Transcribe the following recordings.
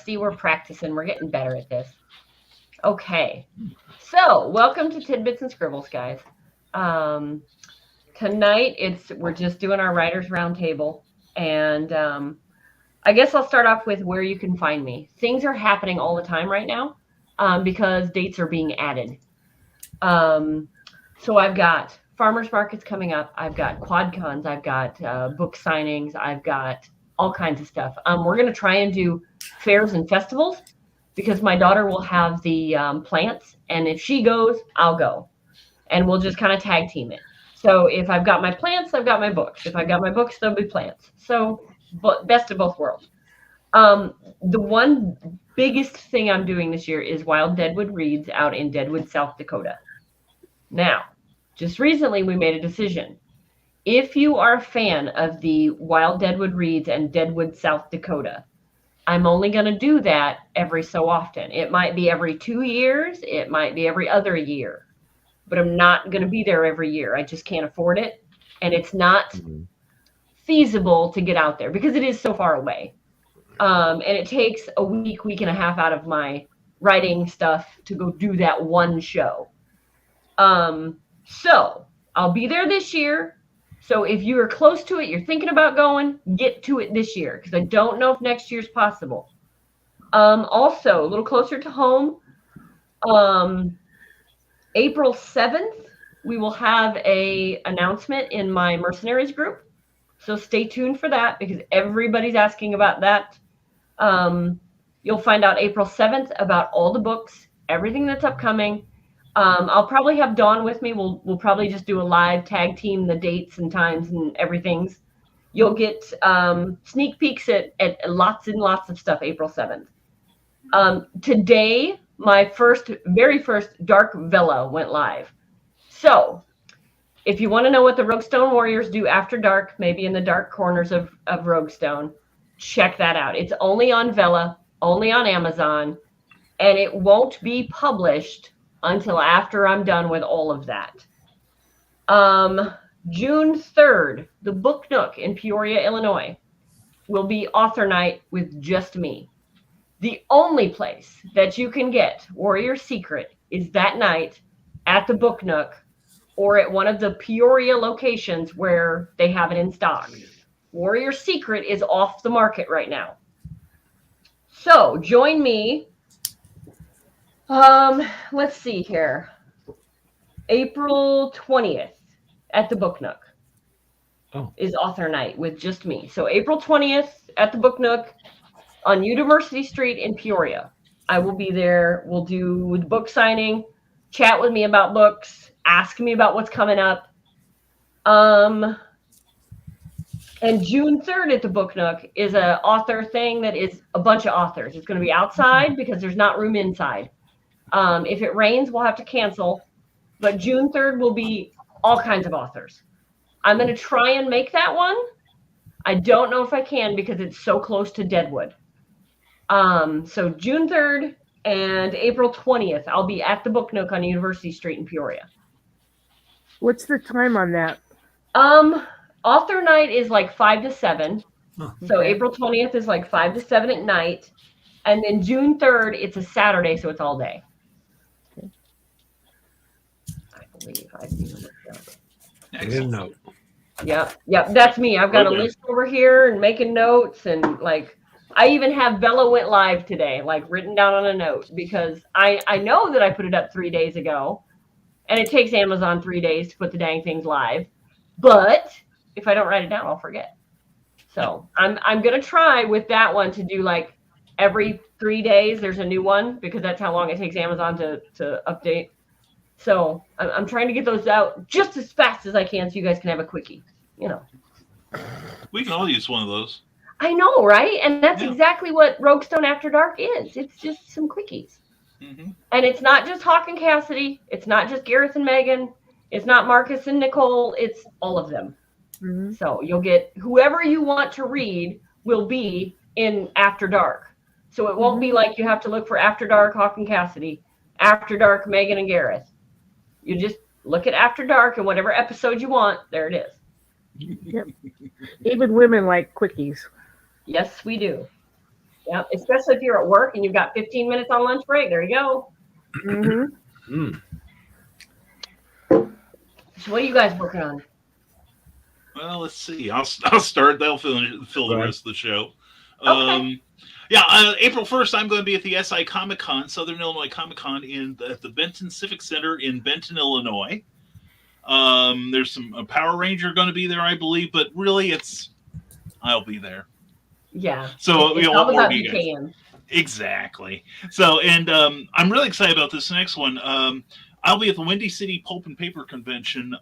See, we're practicing. We're getting better at this. Okay. So, welcome to Tidbits and Scribbles, guys. Tonight, we're just doing our Writers Roundtable. And I guess I'll start off with where you can find me. Things are happening all the time right now because dates are being added. So I've got farmers markets coming up. I've got QuadCons. I've got book signings. I've got all kinds of stuff. We're going to try and do fairs and festivals because my daughter will have the plants, and if she goes, I'll go, and we'll just kind of tag team it. So if I've got my plants, I've got my books. If I've got my books, there'll be plants. So best of both worlds. The one biggest thing I'm doing this year is Wild Deadwood Reads out in Deadwood, South Dakota. Now, just recently we made a decision. If you are a fan of the Wild Deadwood Reads and Deadwood, South Dakota, I'm only going to do that every so often. It might be every 2 years. It might be every other year. But I'm not going to be there every year. I just can't afford it. And it's not feasible to get out there because it is so far away. And it takes a week and a half out of my writing stuff to go do that one show. So I'll be there this year. So if you are close to it, you're thinking about going, get to it this year because I don't know if next year's possible. Also, a little closer to home, April 7th, we will have an announcement in my mercenaries group. So stay tuned for that because everybody's asking about that. You'll find out April 7th about all the books, everything that's upcoming. I'll probably have Dawn with me. We'll probably just do a live tag team, the dates and times and everything. You'll get sneak peeks at lots and lots of stuff April 7th. Today, my very first Dark Vela went live. So if you want to know what the Roguestone Warriors do after dark, maybe in the dark corners of Roguestone, check that out. It's only on Vela, only on Amazon, and it won't be published until after I'm done with all of that. June 3rd, the Book Nook in Peoria, Illinois, will be author night with just me. The only place that you can get Warrior Secret is that night at the Book Nook or at one of the Peoria locations where they have it in stock. Warrior Secret is off the market right now. So join me. Let's see here. April 20th at the Book Nook is author night with just me. So April 20th at the Book Nook on University Street in Peoria. I will be there. We'll do the book signing, chat with me about books, ask me about what's coming up. And June 3rd at the Book Nook is an author thing that is a bunch of authors. It's going to be outside because there's not room inside. If it rains, we'll have to cancel. But June 3rd will be all kinds of authors. I'm going to try and make that one. I don't know if I can because it's so close to Deadwood. So June 3rd and April 20th, I'll be at the Book Nook on University Street in Peoria. What's the time on that? Author night is like 5 to 7. Oh, okay. So April 20th is like 5 to 7 at night. And then June 3rd, it's a Saturday, so it's all day. Okay. I believe I've used it. I didn't know. Yep, that's me. I've got a list over here and making notes, and like I even have Bella went live today, like written down on a note because I know that I put it up 3 days ago, and it takes Amazon 3 days to put the dang things live. But if I don't write it down, I'll forget. So I'm gonna try with that one to do like every 3 days there's a new one because that's how long it takes Amazon to update. So I'm trying to get those out just as fast as I can so you guys can have a quickie, you know. We can all use one of those. I know, right? And that's exactly what Roguestone After Dark is. It's just some quickies. Mm-hmm. And it's not just Hawk and Cassidy. It's not just Gareth and Megan. It's not Marcus and Nicole. It's all of them. Mm-hmm. So you'll get whoever you want to read will be in After Dark. So it won't be like you have to look for After Dark, Hawk and Cassidy, After Dark, Megan and Gareth. You just look at After Dark and whatever episode you want, there it is. Yep. Even women like quickies. Yes, we do. Yeah, especially if you're at work and you've got 15 minutes on lunch break. There you go. Mm-hmm. So what are you guys working on? Well, let's see. I'll start. That'll fill the rest of the show. Okay. April 1st, I'm going to be at the SI Comic Con, Southern Illinois Comic Con, at the Benton Civic Center in Benton, Illinois. There's some Power Ranger going to be there, I believe, but really, I'll be there. Yeah. So it's all about BKM. Exactly. So, and I'm really excited about this next one. I'll be at the Windy City Pulp and Paper Convention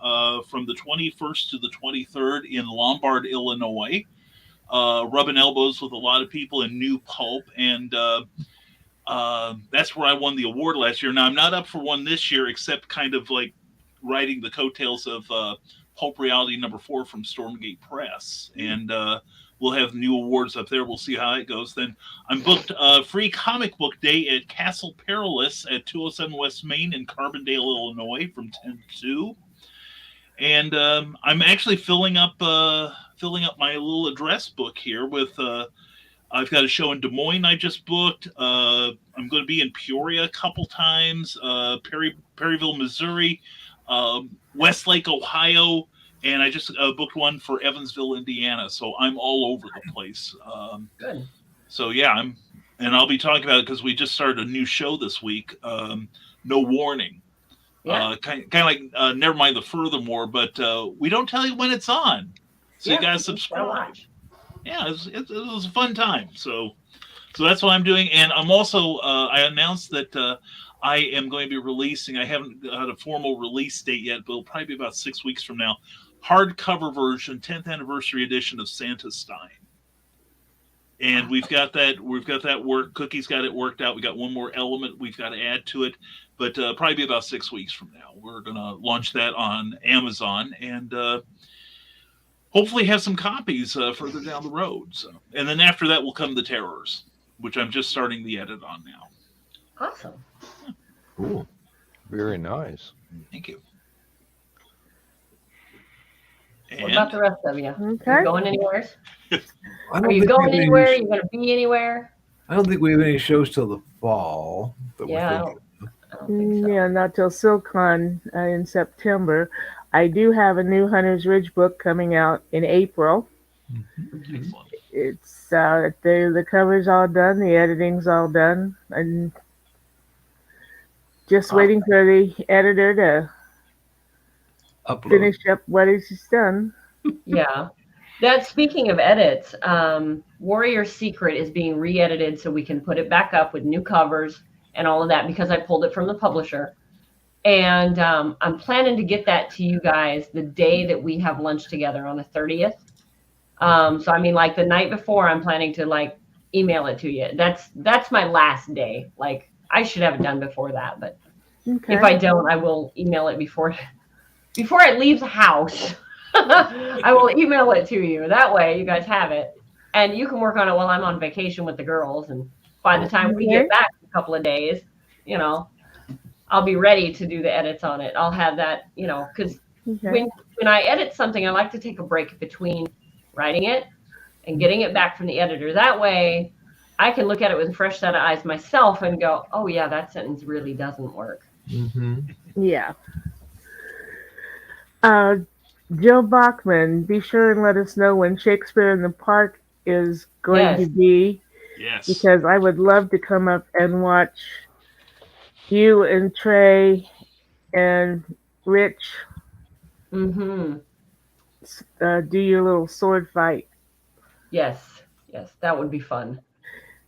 from the 21st to the 23rd in Lombard, Illinois. Rubbing elbows with a lot of people in new pulp, and that's where I won the award last year. Now, I'm not up for one this year, except kind of like writing the coattails of Pulp Reality #4 from Stormgate Press, and we'll have new awards up there. We'll see how it goes. Then I'm booked free comic book day at Castle Perilous at 207 West Main in Carbondale, Illinois from 10 to 2. And I'm actually filling up my little address book here with I've got a show in Des Moines I just booked. I'm going to be in Peoria a couple times, Perryville, Missouri, Westlake, Ohio, and I just booked one for Evansville, Indiana. So I'm all over the place. Good. So yeah, I'll be talking about it because we just started a new show this week. No Warning. Yeah. Kind of like Never Mind the Furthermore, but we don't tell you when it's on, so you gotta subscribe. Yeah, it was a fun time. So that's what I'm doing, and I'm also I announced that I am going to be releasing. I haven't had a formal release date yet, but it'll probably be about 6 weeks from now. Hardcover version, 10th anniversary edition of Santa Stein. And we've got that work. Cookie's got it worked out. We got one more element we've got to add to it, but probably be about 6 weeks from now. We're gonna launch that on Amazon and hopefully have some copies further down the road. So, and then after that will come the Terrors, which I'm just starting the edit on now. Awesome. Cool. Very nice. Thank you. What about the rest of you? Okay. Are you going anywhere? Are you going anywhere? Are you going to be anywhere? I don't think we have any shows till the fall. Yeah, I don't think so. Yeah, not till SilCon in September. I do have a new Hunter's Ridge book coming out in April. Excellent. It's the cover's all done, the editing's all done, and just waiting for the editor to finish up what he's done. Yeah. Speaking of edits, Warrior Secret is being re-edited so we can put it back up with new covers and all of that because I pulled it from the publisher. And I'm planning to get that to you guys the day that we have lunch together on the 30th. So I mean, like the night before, I'm planning to like email it to you. That's my last day. Like I should have it done before that, but if I don't, I will email it before it leaves the house. I will email it to you. That way you guys have it and you can work on it while I'm on vacation with the girls. And by the time we get back in a couple of days, I'll be ready to do the edits on it. I'll have that, because when I edit something, I like to take a break between writing it and getting it back from the editor. That way I can look at it with a fresh set of eyes myself and go, oh yeah, that sentence really doesn't work. Mm-hmm. Yeah. Joe Bachman, be sure and let us know when Shakespeare in the Park is going to be. Yes. Because I would love to come up and watch you and Trey and Rich do your little sword fight. Yes, that would be fun.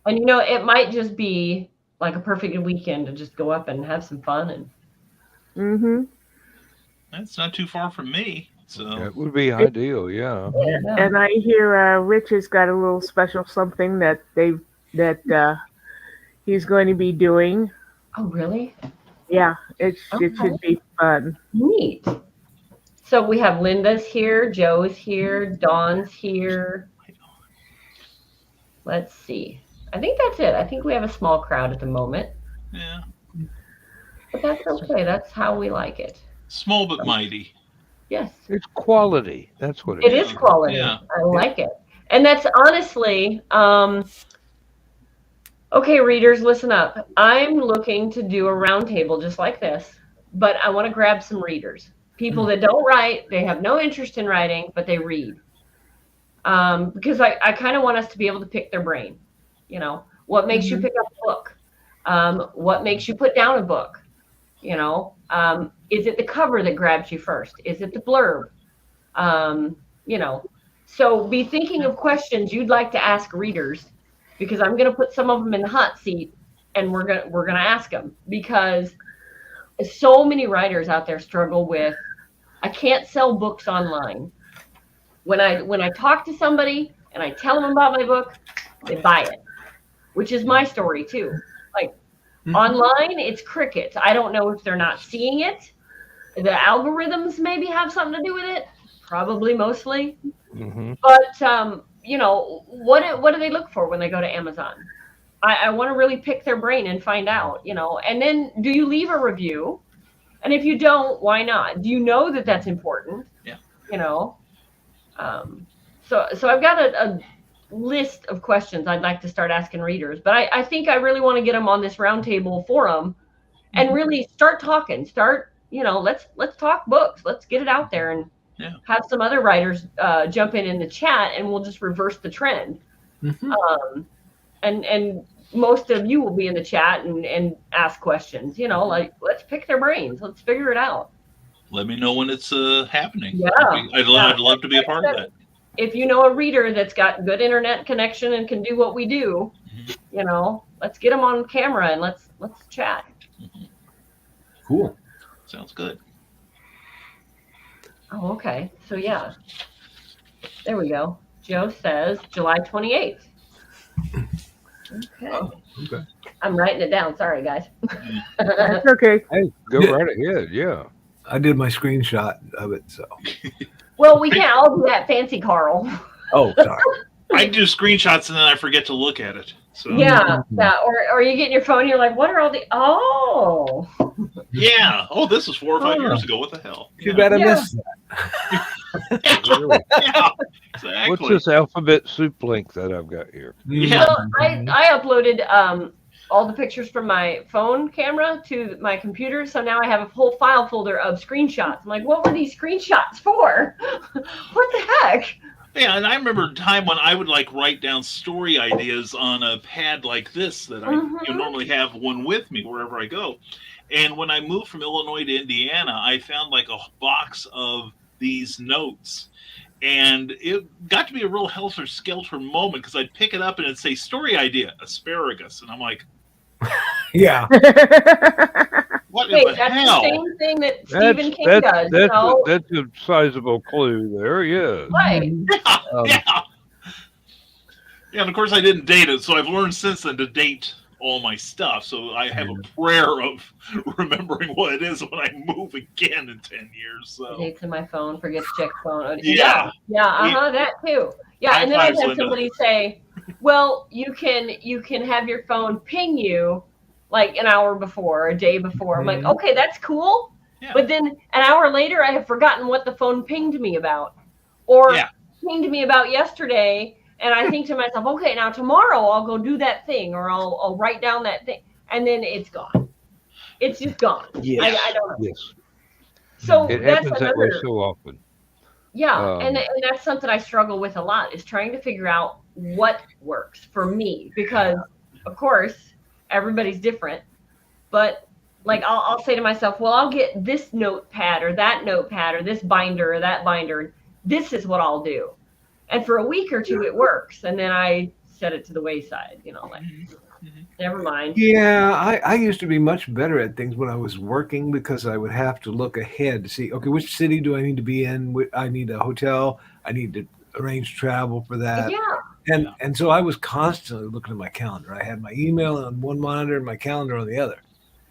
And it might just be like a perfect weekend to just go up and have some fun and That's not too far from me. So That would be ideal, yeah. Yeah. And I hear Rich has got a little special something that he's going to be doing. Oh, really? Yeah, it Okay. should be fun. Neat. So we have Linda's here, Joe's here, Dawn's here. Let's see. I think that's it. I think we have a small crowd at the moment, yeah, but that's okay. That's how we like it. small but mighty. Yes, It's quality. That's what it it is. is quality. Yeah. I like it. And that's honestly, okay, readers, listen up. I'm looking to do a roundtable just like this, but I want to grab some readers. People that don't write, they have no interest in writing, but they read. Because I kind of want us to be able to pick their brain. You know, what makes you pick up a book? What makes you put down a book? You know, is it the cover that grabs you first? Is it the blurb? You know, so be thinking of questions you'd like to ask readers, because I'm going to put some of them in the hot seat, and we're gonna ask them, because so many writers out there struggle with, I can't sell books online. When I talk to somebody and I tell them about my book, they buy it, which is my story too. Like online, it's crickets. I don't know if they're not seeing it. The algorithms maybe have something to do with it, probably mostly. Mm-hmm. But you know, what do they look for when they go to Amazon? I want to really pick their brain and find out, you know. And then, do you leave a review? And if you don't, why not? Do you know that that's important? Yeah. You know. So I've got a list of questions I'd like to start asking readers, but I think I really want to get them on this roundtable forum and really start talking. You know, let's talk books. Let's get it out there and have some other writers jump in the chat, and we'll just reverse the trend. And most of you will be in the chat and ask questions. You know, like, let's pick their brains. Let's figure it out. Let me know when it's happening. Yeah. I'd love to be a part of that. If you know a reader that's got good internet connection and can do what we do, you know, let's get them on camera and let's chat. Cool. Sounds good. Oh, okay. So yeah, there we go. Joe says July 28th. Okay. Oh, okay. I'm writing it down. Sorry, guys. That's okay. Hey, go Yeah. right ahead. Yeah. I did my screenshot of it, so. Well, we can't all do that fancy, Carl. Oh, sorry. I do screenshots and then I forget to look at it. So Yeah. Or you get in your phone and you're like, what are all the, oh. yeah. Oh, this was 4 or 5 years ago. What the hell? Too bad I Yeah. missed that. Really. Yeah. Exactly. What's this alphabet soup link that I've got here? Yeah. Well, I uploaded all the pictures from my phone camera to my computer, so now I have a whole file folder of screenshots. I'm like, what were these screenshots for? What the heck? Yeah, and I remember a time when I would like write down story ideas on a pad like this that I normally have one with me wherever I go. And when I moved from Illinois to Indiana, I found like a box of these notes. And it got to be a real helter-skelter moment, because I'd pick it up and it'd say story idea, asparagus. And I'm like, Yeah. what in Wait, the that's hell? the same thing that Stephen King does. That's a sizable clue there, yeah. Right. Yeah. Yeah, and of course I didn't date it, so I've learned since then to date all my stuff. So I have a prayer of remembering what it is when I move again in 10 years. So Dates in my phone, forget to check phone. Yeah. Yeah, that too. Yeah, and then High I'd fives, have Linda. somebody say, well, you can have your phone ping you like an hour before, a day before. I'm like, okay, that's cool. Yeah. But then an hour later, I have forgotten what the phone pinged me about, or Yeah. pinged me about yesterday. And I think to myself, okay, now tomorrow I'll go do that thing, or I'll write down that thing, and then it's gone. It's just gone. Yes. I don't know. Yes. So It that's happens that way another. so often. Yeah, and that's something I struggle with a lot, is trying to figure out what works for me, because of course everybody's different. But like I'll say to myself, well, I'll get this notepad or that notepad or this binder or that binder. This is what I'll do. And for a week or two it works, and then I set it to the wayside, you know, like Never mind. Yeah, I used to be much better at things when I was working because I would have to look ahead to see, okay, which city do I need to be in? I need a hotel. I need to arrange travel for that. Yeah. And so I was constantly looking at my calendar. I had my email on one monitor and my calendar on the other.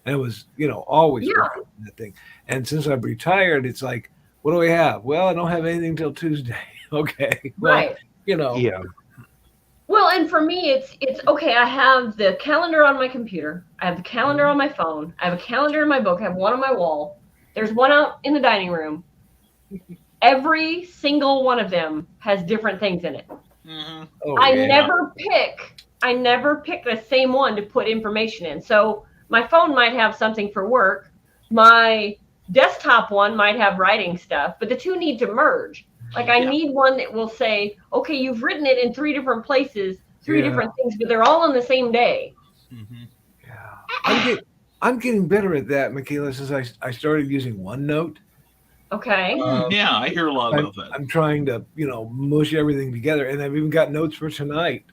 And it was, always working on that thing. And since I've retired, it's like, what do we have? Well, I don't have anything till Tuesday. Okay. Well, Right. Yeah. Well, and for me, it's okay. I have the calendar on my computer. I have the calendar on my phone. I have a calendar in my book. I have one on my wall. There's one out in the dining room. Every single one of them has different things in it. Mm-hmm. Oh, I yeah. never pick the same one to put information in. So my phone might have something for work. My desktop one might have writing stuff, but the two need to merge. Like I need one that will say, okay, you've written it in 3 different places, 3 different things, but they're all on the same day. Mm-hmm. Yeah. I'm getting better at that, Michaela, since I started using OneNote. Okay. Yeah, I hear a lot about that. I'm trying to, mush everything together. And I've even got notes for tonight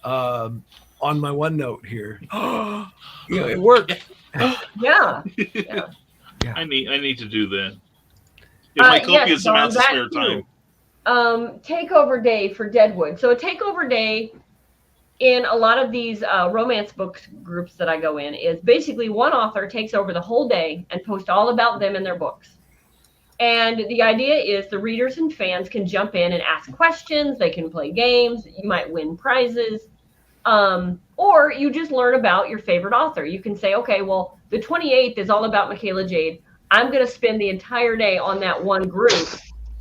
on my OneNote here. It worked. Yeah. I need to do that. If my copious amounts of spare time. Takeover day for Deadwood. So a takeover day in a lot of these romance books groups that I go in is basically one author takes over the whole day and posts all about them and their books. And the idea is the readers and fans can jump in and ask questions. They can play games. You might win prizes. Or you just learn about your favorite author. You can say, okay, well, the 28th is all about Michaela Jade. I'm going to spend the entire day on that one group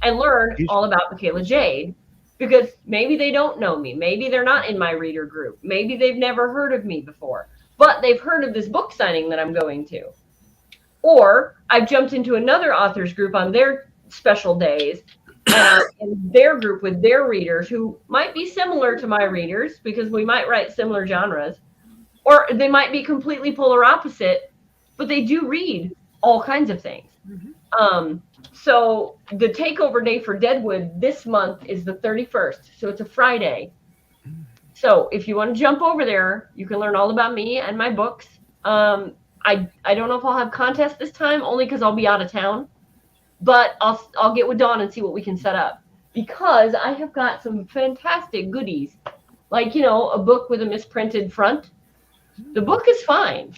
and learn all about Michaela Jade, because maybe they don't know me. Maybe they're not in my reader group. Maybe they've never heard of me before, but they've heard of this book signing that I'm going to. Or I've jumped into another author's group on their special days in their group with their readers who might be similar to my readers because we might write similar genres, or they might be completely polar opposite, but they do read all kinds of things. So the takeover day for Deadwood this month is the 31st. So it's a Friday. So if you want to jump over there, you can learn all about me and my books. I don't know if I'll have contests this time, only because I'll be out of town. But I'll get with Dawn and see what we can set up, because I have got some fantastic goodies, like a book with a misprinted front. The book is fine.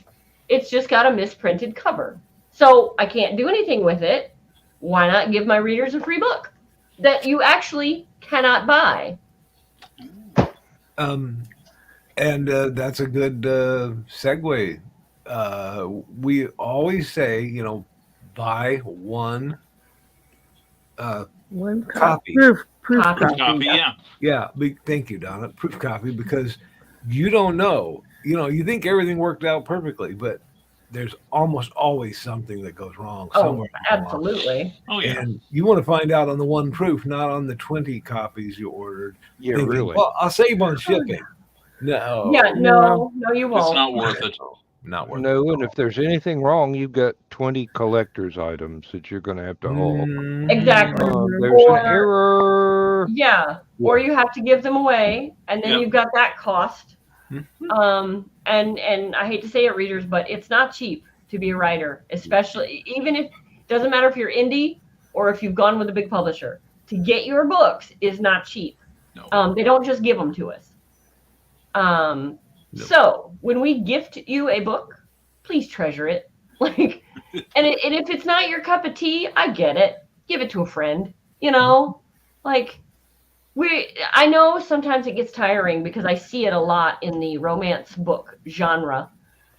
It's just got a misprinted cover. So I can't do anything with it. Why not give my readers a free book that you actually cannot buy? And that's a good segue. We always say, buy one copy. Proof Copy, yeah. Yeah. Thank you, Donna. Proof copy, because you don't know. You think everything worked out perfectly, but there's almost always something that goes wrong somewhere. Absolutely. Oh, yeah. And you want to find out on the one proof, not on the 20 copies you ordered. Yeah, thinking, really. Well, I'll save on shipping. No. Yeah, no, you won't. It's not worth it. Not worth No, and if there's anything wrong, you've got 20 collector's items that you're going to have to haul. Exactly. There's an error. Yeah. Or you have to give them away, and then you've got that cost. And I hate to say it, readers, but it's not cheap to be a writer, especially even if it doesn't matter if you're indie or if you've gone with a big publisher. To get your books is not cheap. No. They don't just give them to us. So when we gift you a book, please treasure it. And if it's not your cup of tea, I get it. Give it to a friend. I know sometimes it gets tiring because I see it a lot in the romance book genre.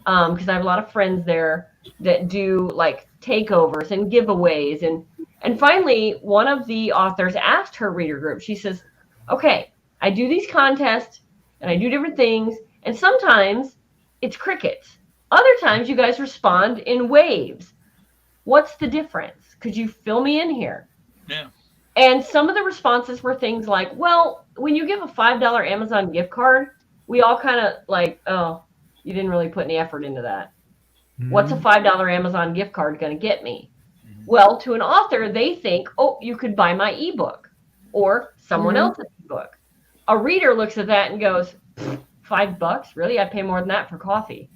Because I have a lot of friends there that do like takeovers and giveaways. And finally, one of the authors asked her reader group, she says, okay, I do these contests and I do different things. And sometimes it's crickets. Other times you guys respond in waves. What's the difference? Could you fill me in here? Yeah. And some of the responses were things like, well, when you give a $5 Amazon gift card, we all kind of like, oh, you didn't really put any effort into that. What's a $5 Amazon gift card going to get me? Well, to an author, they think, oh, you could buy my ebook or someone else's ebook. A reader looks at that and goes, $5? Really? I pay more than that for coffee.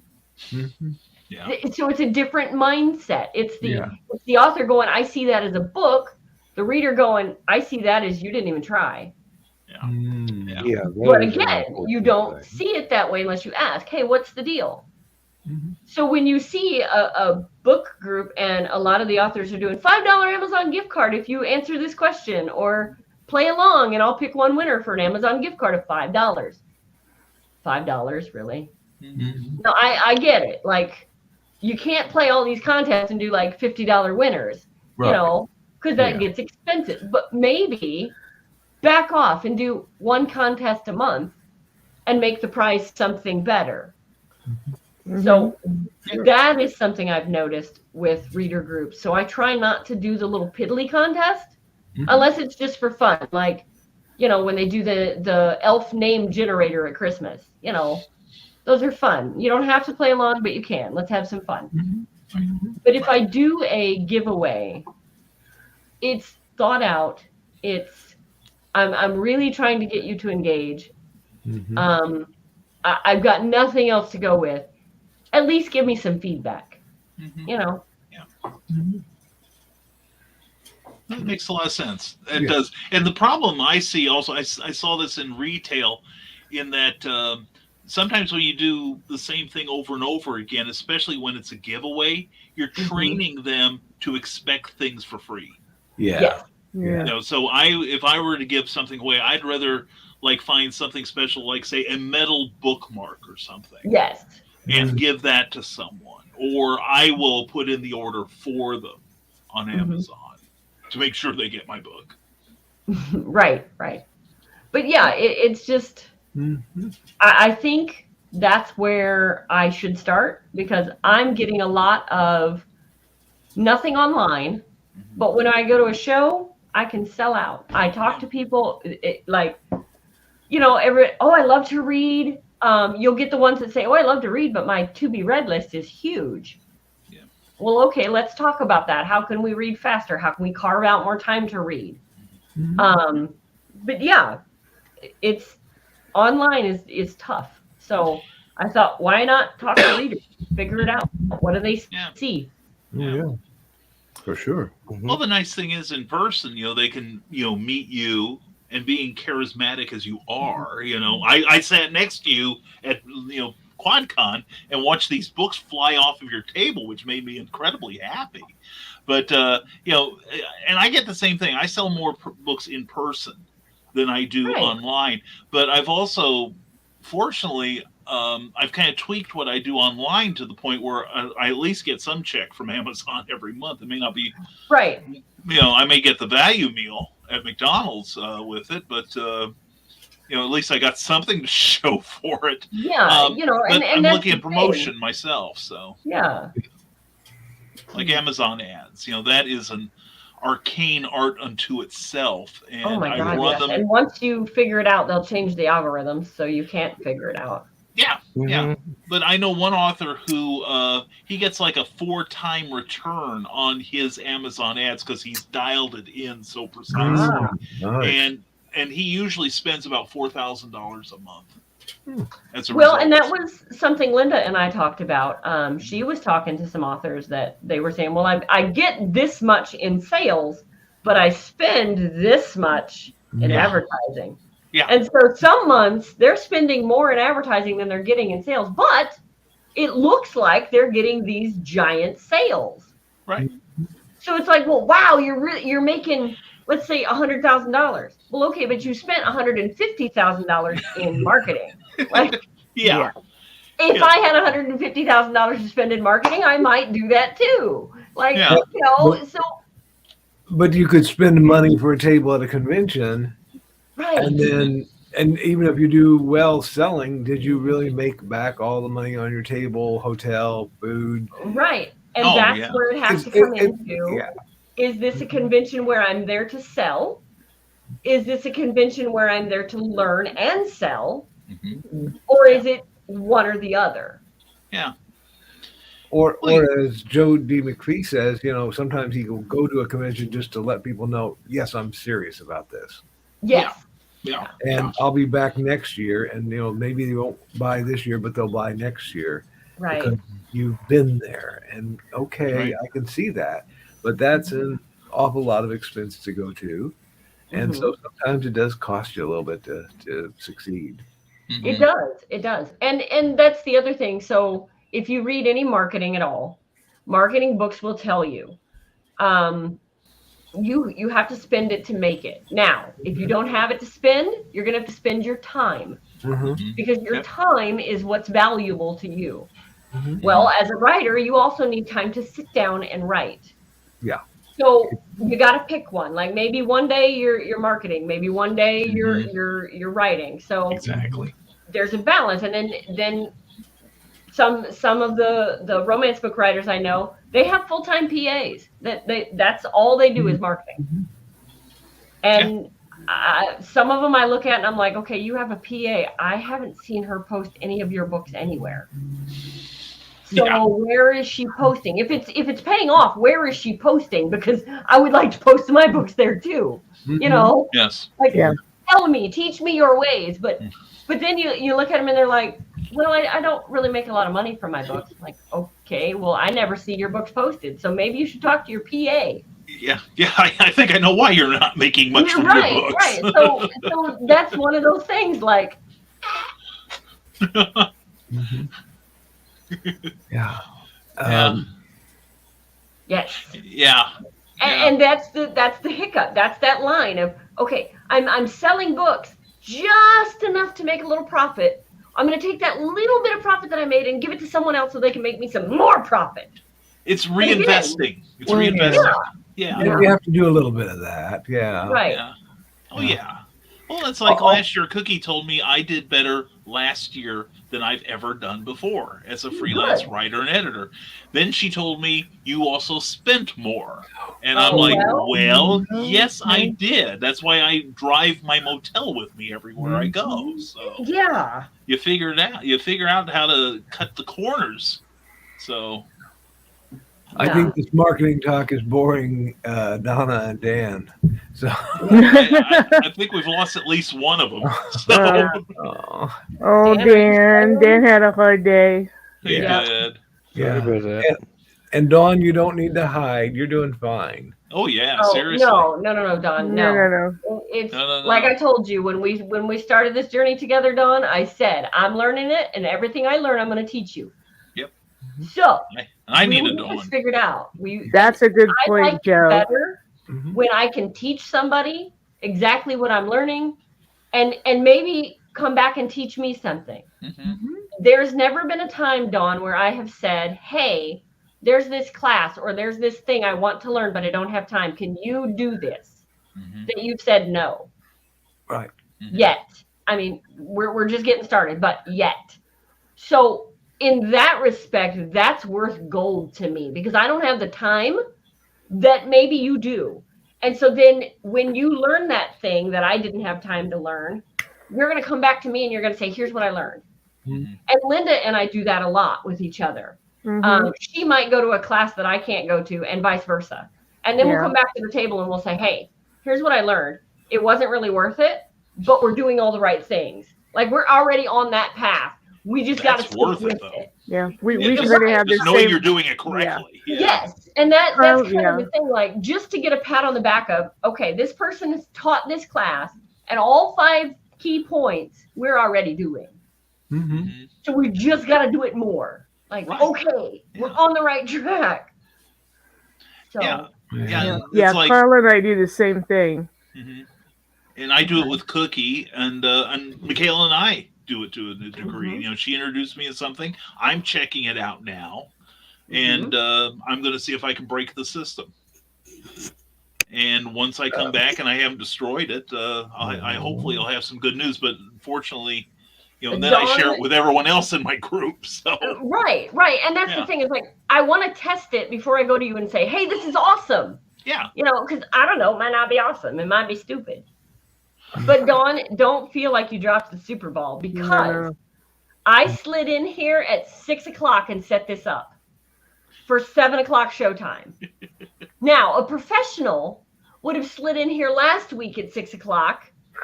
Mm-hmm. Yeah. So it's a different mindset. It's Yeah. the author going, I see that as a book. The reader going, I see that as you didn't even try. Yeah. Mm. Yeah. Yeah. that But is an again, you important don't thing. see it that way unless you ask, hey, what's the deal? Mhm. So when you see a book group and a lot of the authors are doing $5 Amazon gift card if you answer this question, or play along and I'll pick one winner for an Amazon gift card of $5. $5, really? Mm-hmm. No, I get it. Like, you can't play all these contests and do like $50 winners, Right. because that Yeah. gets expensive. But maybe back off and do one contest a month and make the prize something better. So that is something I've noticed with reader groups. So I try not to do the little piddly contest unless it's just for fun. Like, when they do the elf name generator at Christmas, those are fun. You don't have to play along, but you can. Let's have some fun. But if I do a giveaway, it's thought out. I'm really trying to get you to engage. Mhm. I've got nothing else to go with. At least give me some feedback. Mm-hmm. That makes a lot of sense. It Yeah. does. And the problem I see also, I saw this in retail, in that sometimes when you do the same thing over and over again, especially when it's a giveaway, you're training them to expect things for free. Yeah. Yes. Yeah. So if I were to give something away, I'd rather find something special, like say a metal bookmark or something, Yes. and give that to someone, or I will put in the order for them on Amazon to make sure they get my book. Right. But yeah, it's just, I think that's where I should start, because I'm getting a lot of nothing online, but when I go to a show, I can sell out. I talk to people, I love to read. You'll get the ones that say, I love to read, but my to be read list is huge. Yeah. Well, okay, let's talk about that. How can we read faster? How can we carve out more time to read? But yeah, it's online is tough. So I thought, why not talk to readers, figure it out? What do they see? Yeah. For sure. Well, the nice thing is, in person, they can, meet you, and being charismatic as you are, I sat next to you at, QuadCon and watched these books fly off of your table, which made me incredibly happy. But, and I get the same thing. I sell more books in person than I do online. But I've also, fortunately, I've kind of tweaked what I do online to the point where I at least get some check from Amazon every month. It may not be right. I may get the value meal at McDonald's with it, but at least I got something to show for it. Yeah, but and I'm looking at promotion myself, so yeah, like Amazon ads. That is an arcane art unto itself, and oh my God, I run them. And once you figure it out, they'll change the algorithms, so you can't figure it out. Yeah. But I know one author who he gets like a 4-time return on his Amazon ads because he's dialed it in so precisely. Nice. And he usually spends about $4,000 a month. As a Well, result. and that was something Linda and I talked about. She was talking to some authors that they were saying, well, I get this much in sales, but I spend this much in advertising. Yeah. And so some months they're spending more in advertising than they're getting in sales, but it looks like they're getting these giant sales. Right. So it's like, well, wow, you're making, let's say, $100,000. Well, okay, but you spent $150,000 in marketing. Like, Yeah. if I had $150,000 to spend in marketing, I might do that too. Like, so. But you could spend money for a table at a convention. Right. And even if you do well selling, did you really make back all the money on your table, hotel, food? Right. And that's where it has to come into. Is this a convention where I'm there to sell? Is this a convention where I'm there to learn and sell? Or is it one or the other? Yeah. Or as Joe D. McPhee says, sometimes he will go to a convention just to let people know, yes, I'm serious about this. Yes. Yeah. And I'll be back next year, and maybe they won't buy this year, but they'll buy next year Right. because you've been there. And okay, Right. I can see that, but that's an awful lot of expense to go to, and so sometimes it does cost you a little bit to succeed. It does. It does. And that's the other thing. So if you read any marketing at all, marketing books will tell you, you have to spend it to make it. Now, if you don't have it to spend, you're going to have to spend your time because your time is what's valuable to you. Well, as a writer, you also need time to sit down and write. Yeah. So you got to pick one. Like maybe one day you're marketing, maybe one day you're writing. So Exactly. there's a balance, and then some of the romance book writers I know, they have full-time PAs. That's all they do is marketing. And some of them I look at and I'm like, okay, you have a PA. I haven't seen her post any of your books anywhere. So where is she posting? If it's paying off, where is she posting? Because I would like to post my books there too. Yes. Like tell me, teach me your ways. But then you look at them and they're like, well, I don't really make a lot of money from my books. I'm like, okay, well, I never see your books posted, so maybe you should talk to your PA. Yeah. I think I know why you're not making much from your books. Right. So that's one of those things. Like, yes. Yeah. And that's the hiccup. That's that line of, okay, I'm selling books just enough to make a little profit. I'm going to take that little bit of profit that I made and give it to someone else so they can make me some more profit. It's reinvesting. It's reinvesting. Yeah. We have to do a little bit of that. Yeah. Right. Yeah. Oh, yeah. Well, it's like last year, Cookie told me I did better last year than I've ever done before as a freelance writer and editor. Then she told me you also spent more. And I'm like, well, yes, I did. That's why I drive my motel with me everywhere I go. So yeah, you figure it out. You figure out how to cut the corners. So I think this marketing talk is boring Donna and Dan. So I think we've lost at least one of them. So. Dan had a hard day. He did. Yeah. And Dawn, you don't need to hide. You're doing fine. Oh yeah, oh, seriously. No, Dawn. No. It's No. like I told you when we started this journey together, Dawn. I said I'm learning it, and everything I learn, I'm going to teach you. Yep. So I need a Dawn. Dawn. Figured out. That's a good point, I like Joe. Better when I can teach somebody exactly what I'm learning, and maybe come back and teach me something. There's never been a time, Dawn, where I have said, hey, there's this class or there's this thing I want to learn, but I don't have time. Can you do this? That you've said no. Right. Yet. I mean, we're just getting started, but yet. So in that respect, that's worth gold to me because I don't have the time that maybe you do. And so then when you learn that thing that I didn't have time to learn, you're going to come back to me and you're going to say, here's what I learned. And Linda and I do that a lot with each other. She might go to a class that I can't go to and vice versa. And then we'll come back to the table and we'll say, hey, here's what I learned. It wasn't really worth it, but we're doing all the right things. Like we're already on that path. We just got to stick with it. Yeah, we It's should right. have the Just knowing same. you're doing it correctly. Yeah. Yes, and that's kind of the thing. Like just to get a pat on the back of, okay, this person has taught this class, and all 5 key points we're already doing. So we just got to do it more. Like, okay, we're on the right track. So, It's like, Carla and I do the same thing. and I do it with Cookie, and Michaela and I do it to a degree. You know, she introduced me to something. I'm checking it out now, and I'm going to see if I can break the system. And once I come back and I haven't destroyed it, I hopefully I'll have some good news. But unfortunately, you know, and then I share it with everyone else in my group. So right, and that's the thing is like I want to test it before I go to you and say, hey, this is awesome. Yeah, you know, because I don't know, it might not be awesome, it might be stupid. But Dawn, don't feel like you dropped the Super Bowl because I slid in here at 6:00 and set this up for 7:00 showtime. Now, a professional would have slid in here last week at 6:00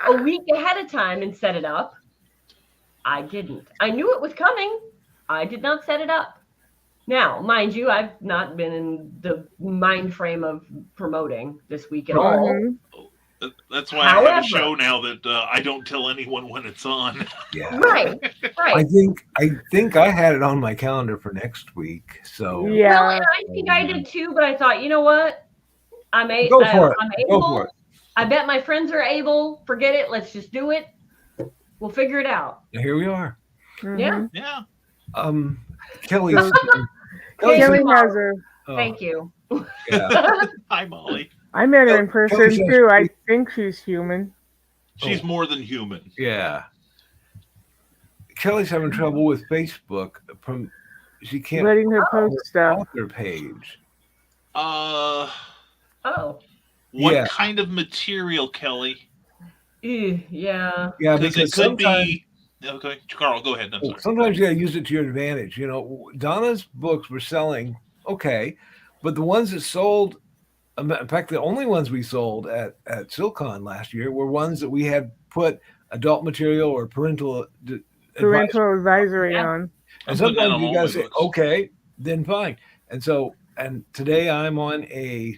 a week ahead of time and set it up. I didn't. I knew it was coming. I did not set it up. Now, mind you, I've not been in the mind frame of promoting this week at all. Mhm. That's why I have a show now that I don't tell anyone when it's on. Yeah. Right. I think I had it on my calendar for next week. So Yeah. Well, and I think I did too, but I thought, you know what? I'm Go for it. I'm Go able. for it. I bet my friends are able. Forget it. Let's just do it. We'll figure it out. Here we are. Mhm. Yeah. Yeah. Kelly. Kelly Kelly has her. Thank you. Yeah. Hi, Molly. I met her in person Kelly's too. I think she's human. She's more than human. Yeah. Kelly's having trouble with Facebook. She can't Letting her post stuff. author page. Oh. What kind of material, Kelly? Yeah. Yeah, Because it could be. Okay, Carl, go ahead. I'm sorry. Sometimes you got to use it to your advantage. You know, Donna's books were selling okay, but the ones that sold, in fact, the only ones we sold at SilCon last year were ones that we had put adult material or parental advisory Yeah. on. And sometimes you guys say, okay, then fine. And today I'm on a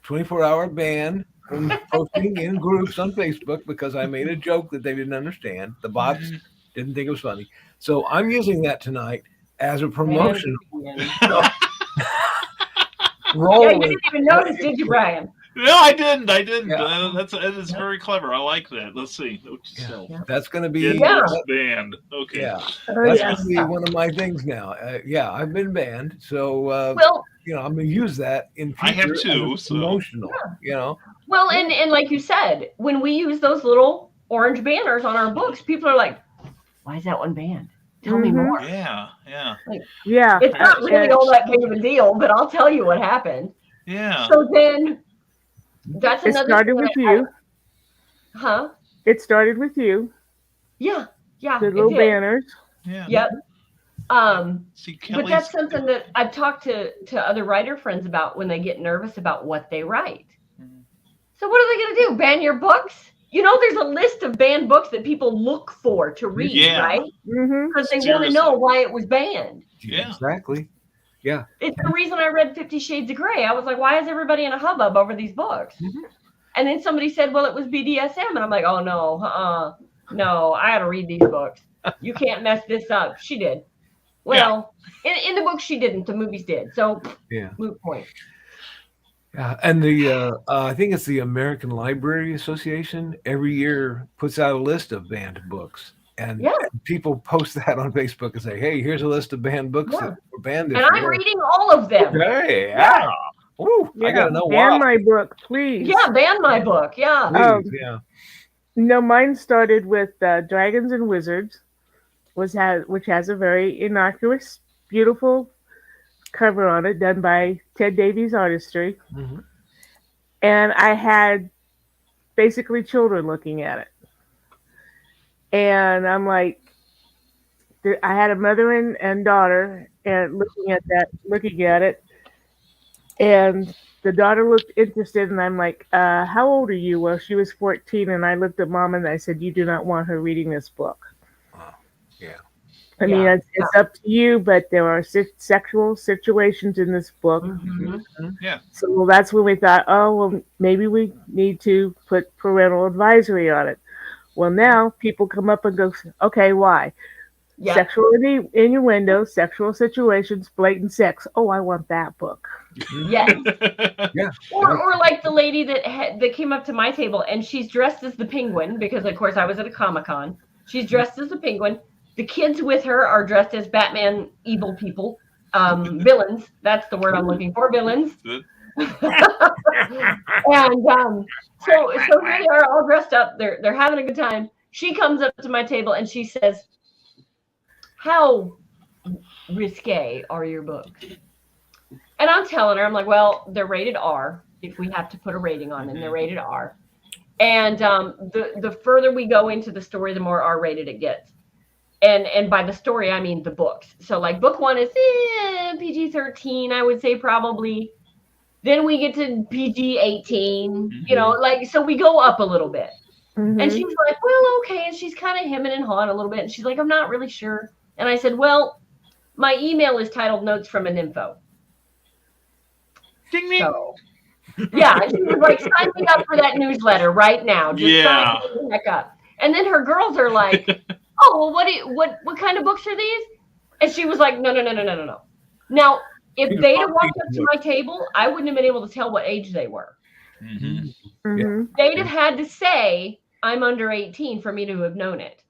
24-hour ban from posting in groups on Facebook because I made a joke that they didn't understand. The bots didn't think it was funny. So I'm using that tonight as a promotion. Yeah, you didn't even notice, did you, Brian? No, I didn't. Yeah. That is very clever. I like that. Let's see. That's going to be banned. Okay. Yeah, that's going to be one of my things now. I've been banned, so Well, I'm going to use that in future. I have too. As promotional, Well, and like you said, when we use those little orange banners on our books, people are like, "Why is that one banned? Tell me more." Yeah. Yeah. It's not really all that big of a deal, but I'll tell you what happened. Yeah. So then, that's It another. started with you. Huh? It started with you. Yeah. The little banners. Yeah. Yep. See, But that's something that I've talked to other writer friends about when they get nervous about what they write. So what are they going to do? Ban your books? You know, there's a list of banned books that people look for to read, right? Mm-hmm. Because they want to know why it was banned. Yeah, exactly. Yeah. It's the reason I read 50 Shades of Grey. I was like, why is everybody in a hubbub over these books? And then somebody said, well, it was BDSM. And I'm like, oh, no, no, I got to read these books. You can't mess this up. She did. Well, in the book, she didn't. The movies did. So, moot point. Yeah, and the I think it's the American Library Association every year puts out a list of banned books, and people post that on Facebook and say, "Hey, here's a list of banned books that were banned this year." And I'm reading all of them. Hey, Ooh, I gotta know why. Ban my book, please. Yeah, ban my book. Yeah. Please, No, mine started with Dragons and Wizards, which has a very innocuous, beautiful cover on it, done by Ted Davies Artistry. And I had basically children looking at it. And I'm like, I had a mother and daughter and looking at it. And the daughter looked interested, and I'm like, how old are you? Well, she was 14, and I looked at Mom and I said, you do not want her reading this book. Yeah. I mean, it's up to you, but there are sexual situations in this book. Yeah. So that's when we thought, oh, well, maybe we need to put parental advisory on it. Well, now people come up and go, okay, why? Yeah. Sexual innuendo, sexual situations, blatant sex. Oh, I want that book. Yes. Yeah. Or like the lady that came up to my table, and she's dressed as the Penguin, because, of course, I was at a Comic-Con. She's dressed as the Penguin. The kids with her are dressed as Batman evil people, villains. That's the word I'm looking for, villains. And so here they are all dressed up. They're having a good time. She comes up to my table and she says, how risque are your books? And I'm telling her, I'm like, well, they're rated R. If we have to put a rating on them, they're rated R. And the further we go into the story, the more R-rated it gets. And by the story, I mean the books. So like book 1 is PG-13, I would say probably. Then we get to PG-18, so we go up a little bit. Mhm. And she's like, well, okay. And she's kind of hemming and hawing a little bit. And she's like, I'm not really sure. And I said, well, my email is titled Notes from an Info. Ding, ding. So, yeah. And she was like, sign me up for that newsletter right now. Just sign me the heck up. And then her girls are like, oh, well, what kind of books are these? And she was like, no. Now, if they'd have walked up to my table, I wouldn't have been able to tell what age they were. Mm-hmm. Mhm. They'd have had to say, I'm under 18 for me to have known it.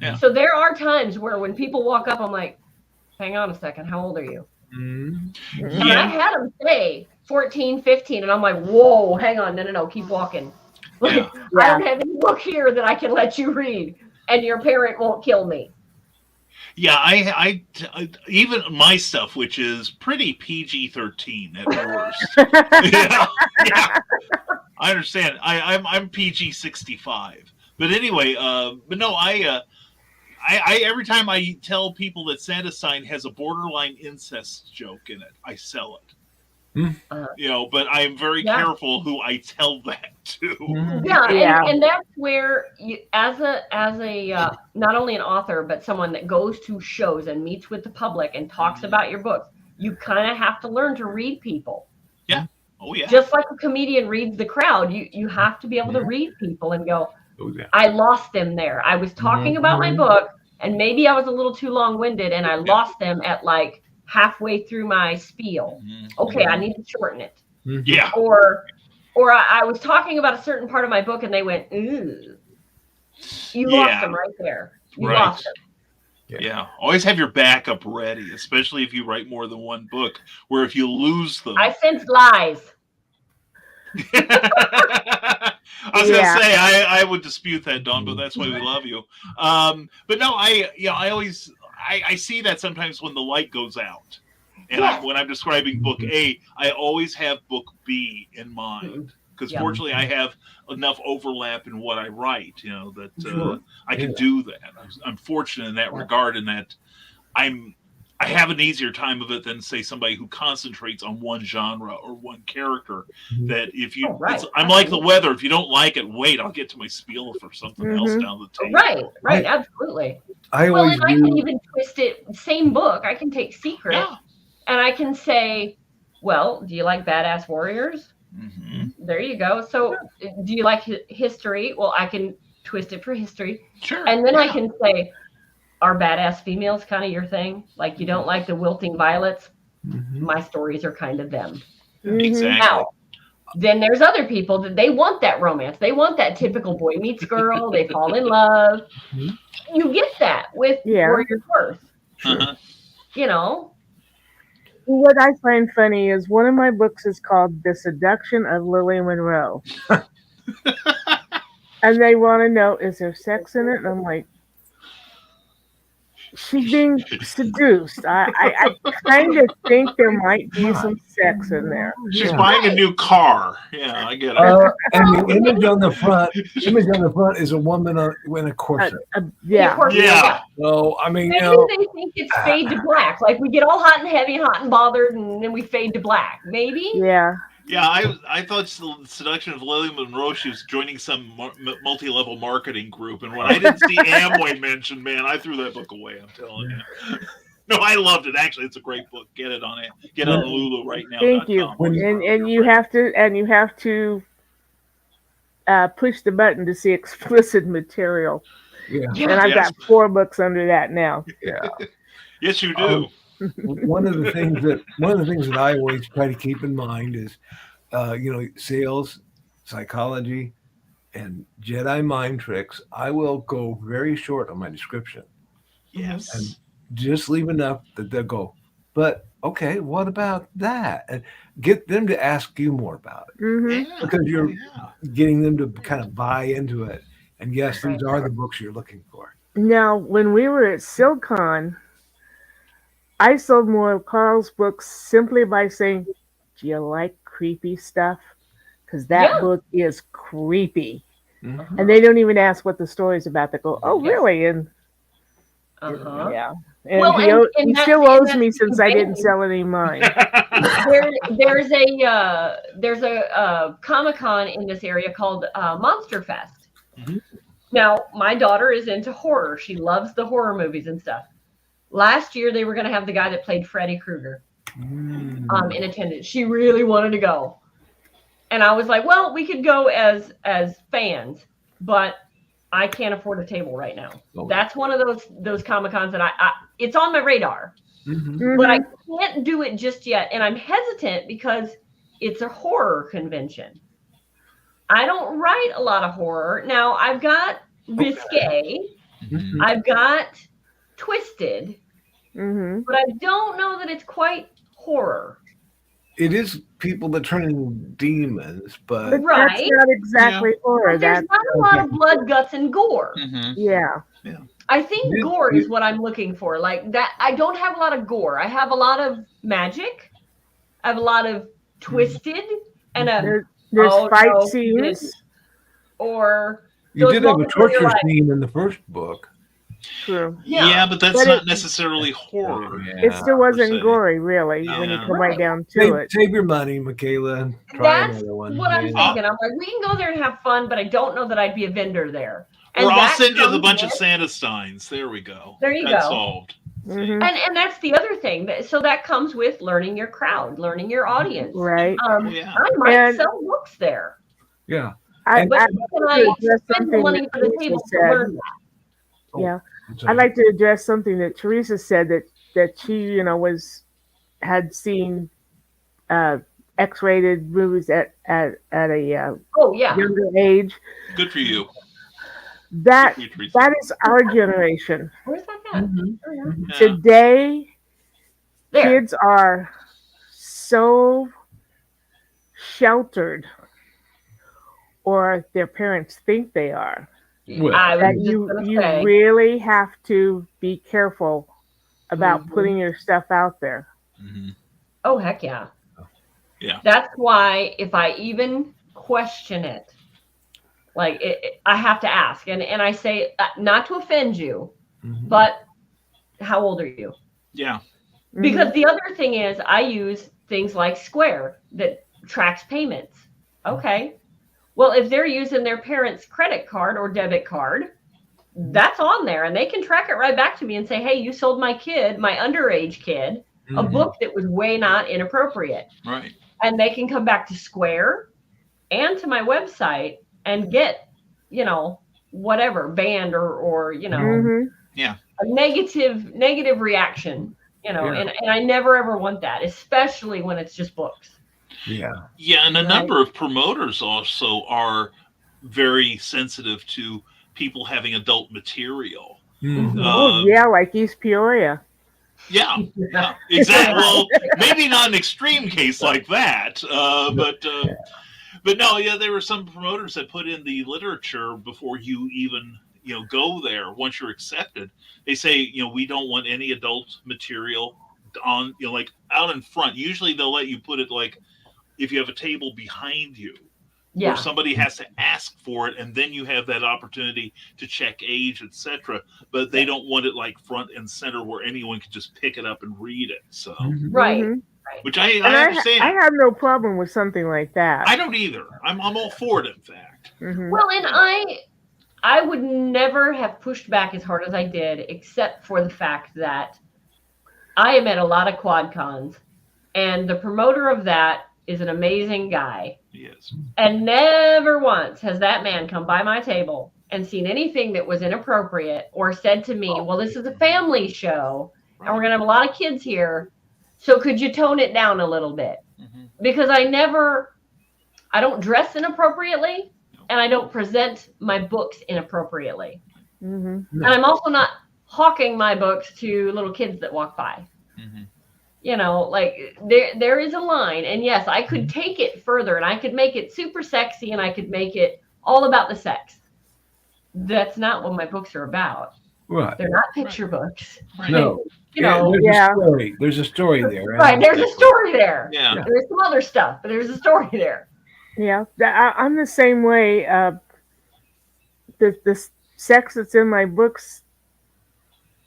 Yeah. So there are times where when people walk up, I'm like, hang on a second, how old are you? Mm-hmm. And I had them say 14, 15, and I'm like, whoa, hang on, no, keep walking. Like, I don't have any book here that I can let you read, and your parent won't kill me. Yeah, I even my stuff, which is pretty PG-13 at worst. yeah, I understand. I'm PG-65, but anyway, but no, I every time I tell people that Santa Sign has a borderline incest joke in it, I sell it. But I am very careful who I tell that to. And that's where you, as a not only an author but someone that goes to shows and meets with the public and talks about your books, you kind of have to learn to read people. Yeah. Oh yeah. Just like a comedian reads the crowd, you have to be able to read people and go, I lost them there. I was talking about my book and maybe I was a little too long-winded and I lost them at like halfway through my spiel. Okay, I need to shorten it. Yeah. Or I was talking about a certain part of my book and they went, ooh. You lost them right there. You lost them. Yeah. Always have your backup ready, especially if you write more than one book, where if you lose them. I sense lies. I was gonna say I would dispute that, Dawn, but that's why we love you. But no, I always I see that sometimes when the light goes out, and when I'm describing book A, I always have book B in mind because fortunately I have enough overlap in what I write, that I can do that. I'm fortunate in that regard, in that I have an easier time of it than say somebody who concentrates on one genre or one character. That if you, I'm like the weather. If you don't like it, wait. I'll get to my spiel for something else down the table. Right, absolutely. I can even twist it. Same book. I can take Secret, and I can say, well, do you like Badass Warriors? Mm-hmm. There you go. So, do you like history? Well, I can twist it for history. Sure. And then I can say, are badass females kind of your thing? Like you don't like the wilting violets? My stories are kind of them. Exactly. Now, then there's other people that they want that romance. They want that typical boy meets girl. They fall in love. You get that with Warrior's Worth. What I find funny is one of my books is called The Seduction of Lily Monroe. And they want to know, is there sex in it? And I'm like, she's being seduced. I kind of think there might be some sex in there. She's buying a new car. Yeah, I get it. And the image on the front is a woman in a corset. Yeah. So I mean, maybe they think it's fade to black. Like we get all hot and heavy, hot and bothered, and then we fade to black. Maybe. Yeah. Yeah, I thought the Seduction of Lily Monroe, she was joining some multi-level marketing group, and when I didn't see Amway mentioned, man, I threw that book away. I'm telling you. No, I loved it. Actually, it's a great book. Get it on it. Get it on Lulu right now. Thank you. And you have to push the button to see explicit material. Yeah. And I've got 4 books under that now. Yeah. Yes, you do. One of the things that I always try to keep in mind is, sales, psychology, and Jedi mind tricks. I will go very short on my description. Yes. And just leave enough that they'll go, but okay, what about that? And get them to ask you more about it. Yeah. Because you're getting them to kind of buy into it. And yes, these are the books you're looking for. Now, when we were at SilCon, I sold more of Carl's books simply by saying, do you like creepy stuff? Because that book is creepy. And they don't even ask what the story is about. They go, oh, really? And yeah. And he still owes me since I didn't sell any of mine. There's a Comic-Con in this area called Monster Fest. Now, my daughter is into horror. She loves the horror movies and stuff. Last year, they were going to have the guy that played Freddy Krueger in attendance. She really wanted to go. And I was like, well, we could go as fans, but I can't afford a table right now. Oh. That's one of those Comic-Cons that I it's on my radar, but I can't do it just yet. And I'm hesitant because it's a horror convention. I don't write a lot of horror. Now, I've got Risque. I've got Twisted. But I don't know that it's quite horror. It is people that turn into demons, but But that's not exactly horror. But there's not a lot of blood, guts, and gore. Yeah. I think gore is what I'm looking for. Like that, I don't have a lot of gore. I have a lot of magic. I have a lot of Twisted and there's fight scenes. Or you did have a torture like, scene in the first book. True. Yeah, but that's not necessarily horror. It still wasn't gory, really, when you come right down to it. Save your money, Michaela. That's what I'm thinking. I'm like, we can go there and have fun, but I don't know that I'd be a vendor there. And or I'll send you the bunch of Santa Steins. There we go. There you that's go. Solved. And that's the other thing. So that comes with learning your crowd, learning your audience. Right. I might sell books there. Yeah. I'd like to address something that Teresa said that she, had seen X-rated movies at a younger age. Good for you. That is our generation. Where's that at? Today, kids are so sheltered, or their parents think they are. That you really have to be careful about putting your stuff out there. Oh, heck yeah. Yeah. That's why if I even question it, like I have to ask. And I say, not to offend you, but how old are you? Yeah. Because the other thing is I use things like Square that tracks payments. Okay. Well, if they're using their parents' credit card or debit card, that's on there. And they can track it right back to me and say, hey, you sold my kid, my underage kid, a book that was way not inappropriate. Right. And they can come back to Square and to my website and get, whatever, banned or a negative reaction, and I never ever want that, especially when it's just books. Yeah. Yeah, and a number of promoters also are very sensitive to people having adult material. Like East Peoria. Yeah, exactly. Well, maybe not an extreme case like that, but no, there were some promoters that put in the literature before you even go there. Once you're accepted, they say we don't want any adult material on like out in front. Usually they'll let you put it like if you have a table behind you. Where somebody has to ask for it, and then you have that opportunity to check age, etc. But they don't want it like front and center where anyone can just pick it up and read it. So which I understand. I have no problem with something like that. I don't either. I'm all for it, in fact. Well, and I would never have pushed back as hard as I did, except for the fact that I am at a lot of quad cons, and the promoter of that is an amazing guy. Yes. And never once has that man come by my table and seen anything that was inappropriate or said to me, well, this is a family show and we're going to have a lot of kids here. So could you tone it down a little bit? Because I don't dress inappropriately and I don't present my books inappropriately. And I'm also not hawking my books to little kids that walk by. Like there is a line, and yes, I could take it further and I could make it super sexy and I could make it all about the sex. That's not what my books are about. Right. They're not picture books. Right. No. There's a story there. Right. There's a story there. Yeah. There's some other stuff, but there's a story there. Yeah. I'm the same way. The sex that's in my books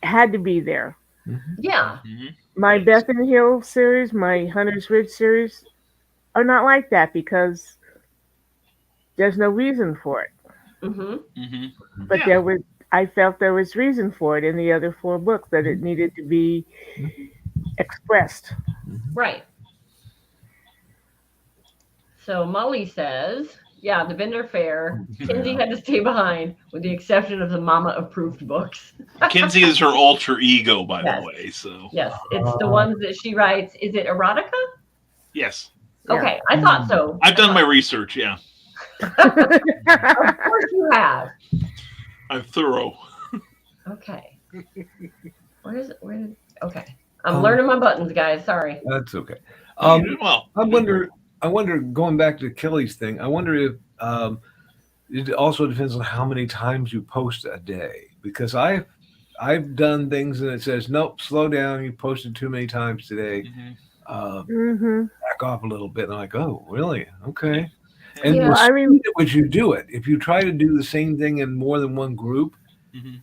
had to be there. Yeah. My Beth and Hill series, my Hunter's Ridge series are not like that because there's no reason for it. But Yeah. I felt there was reason for it in the other 4 books that it needed to be expressed. Right. So Molly says, yeah, the vendor fair. Kinsey had to stay behind, with the exception of the Mama approved books. Kinsey is her alter ego, by Yes. the way. So Yes, it's the ones that she writes. Is it erotica? yes, Yeah. Okay, I thought so. I've done my research. Yeah, Of course you have. I'm thorough. Okay. Where is it? Okay. I'm learning my buttons, guys. Sorry. That's okay. You did well. I wonder, going back to Kelly's thing, I wonder if it also depends on how many times you post a day. Because I've done things and it says, nope, slow down. You posted too many times today. Back off a little bit. And I'm like, oh, really? Okay. And Yeah, the speed at which you do it, if you try to do the same thing in more than one group, you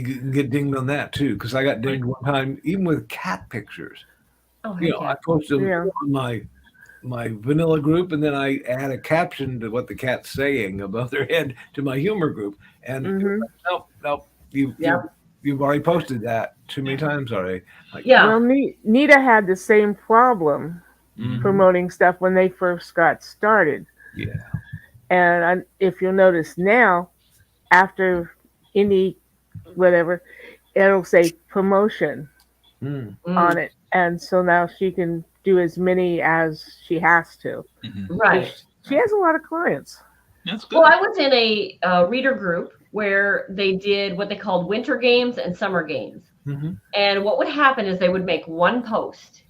can get dinged on that too. Because I got dinged one time, even with cat pictures. Oh, I posted them on my vanilla group, and then I add a caption to what the cat's saying above their head to my humor group. And nope, you've already posted that too many times already. Like, Well, Nita had the same problem promoting stuff when they first got started. Yeah. And if you'll notice now, after any whatever, it'll say promotion on it. And so now she can do as many as she has to. Right. She has a lot of clients. That's good. Well, I was in a reader group where they did what they called winter games and summer games. And what would happen is they would make one post.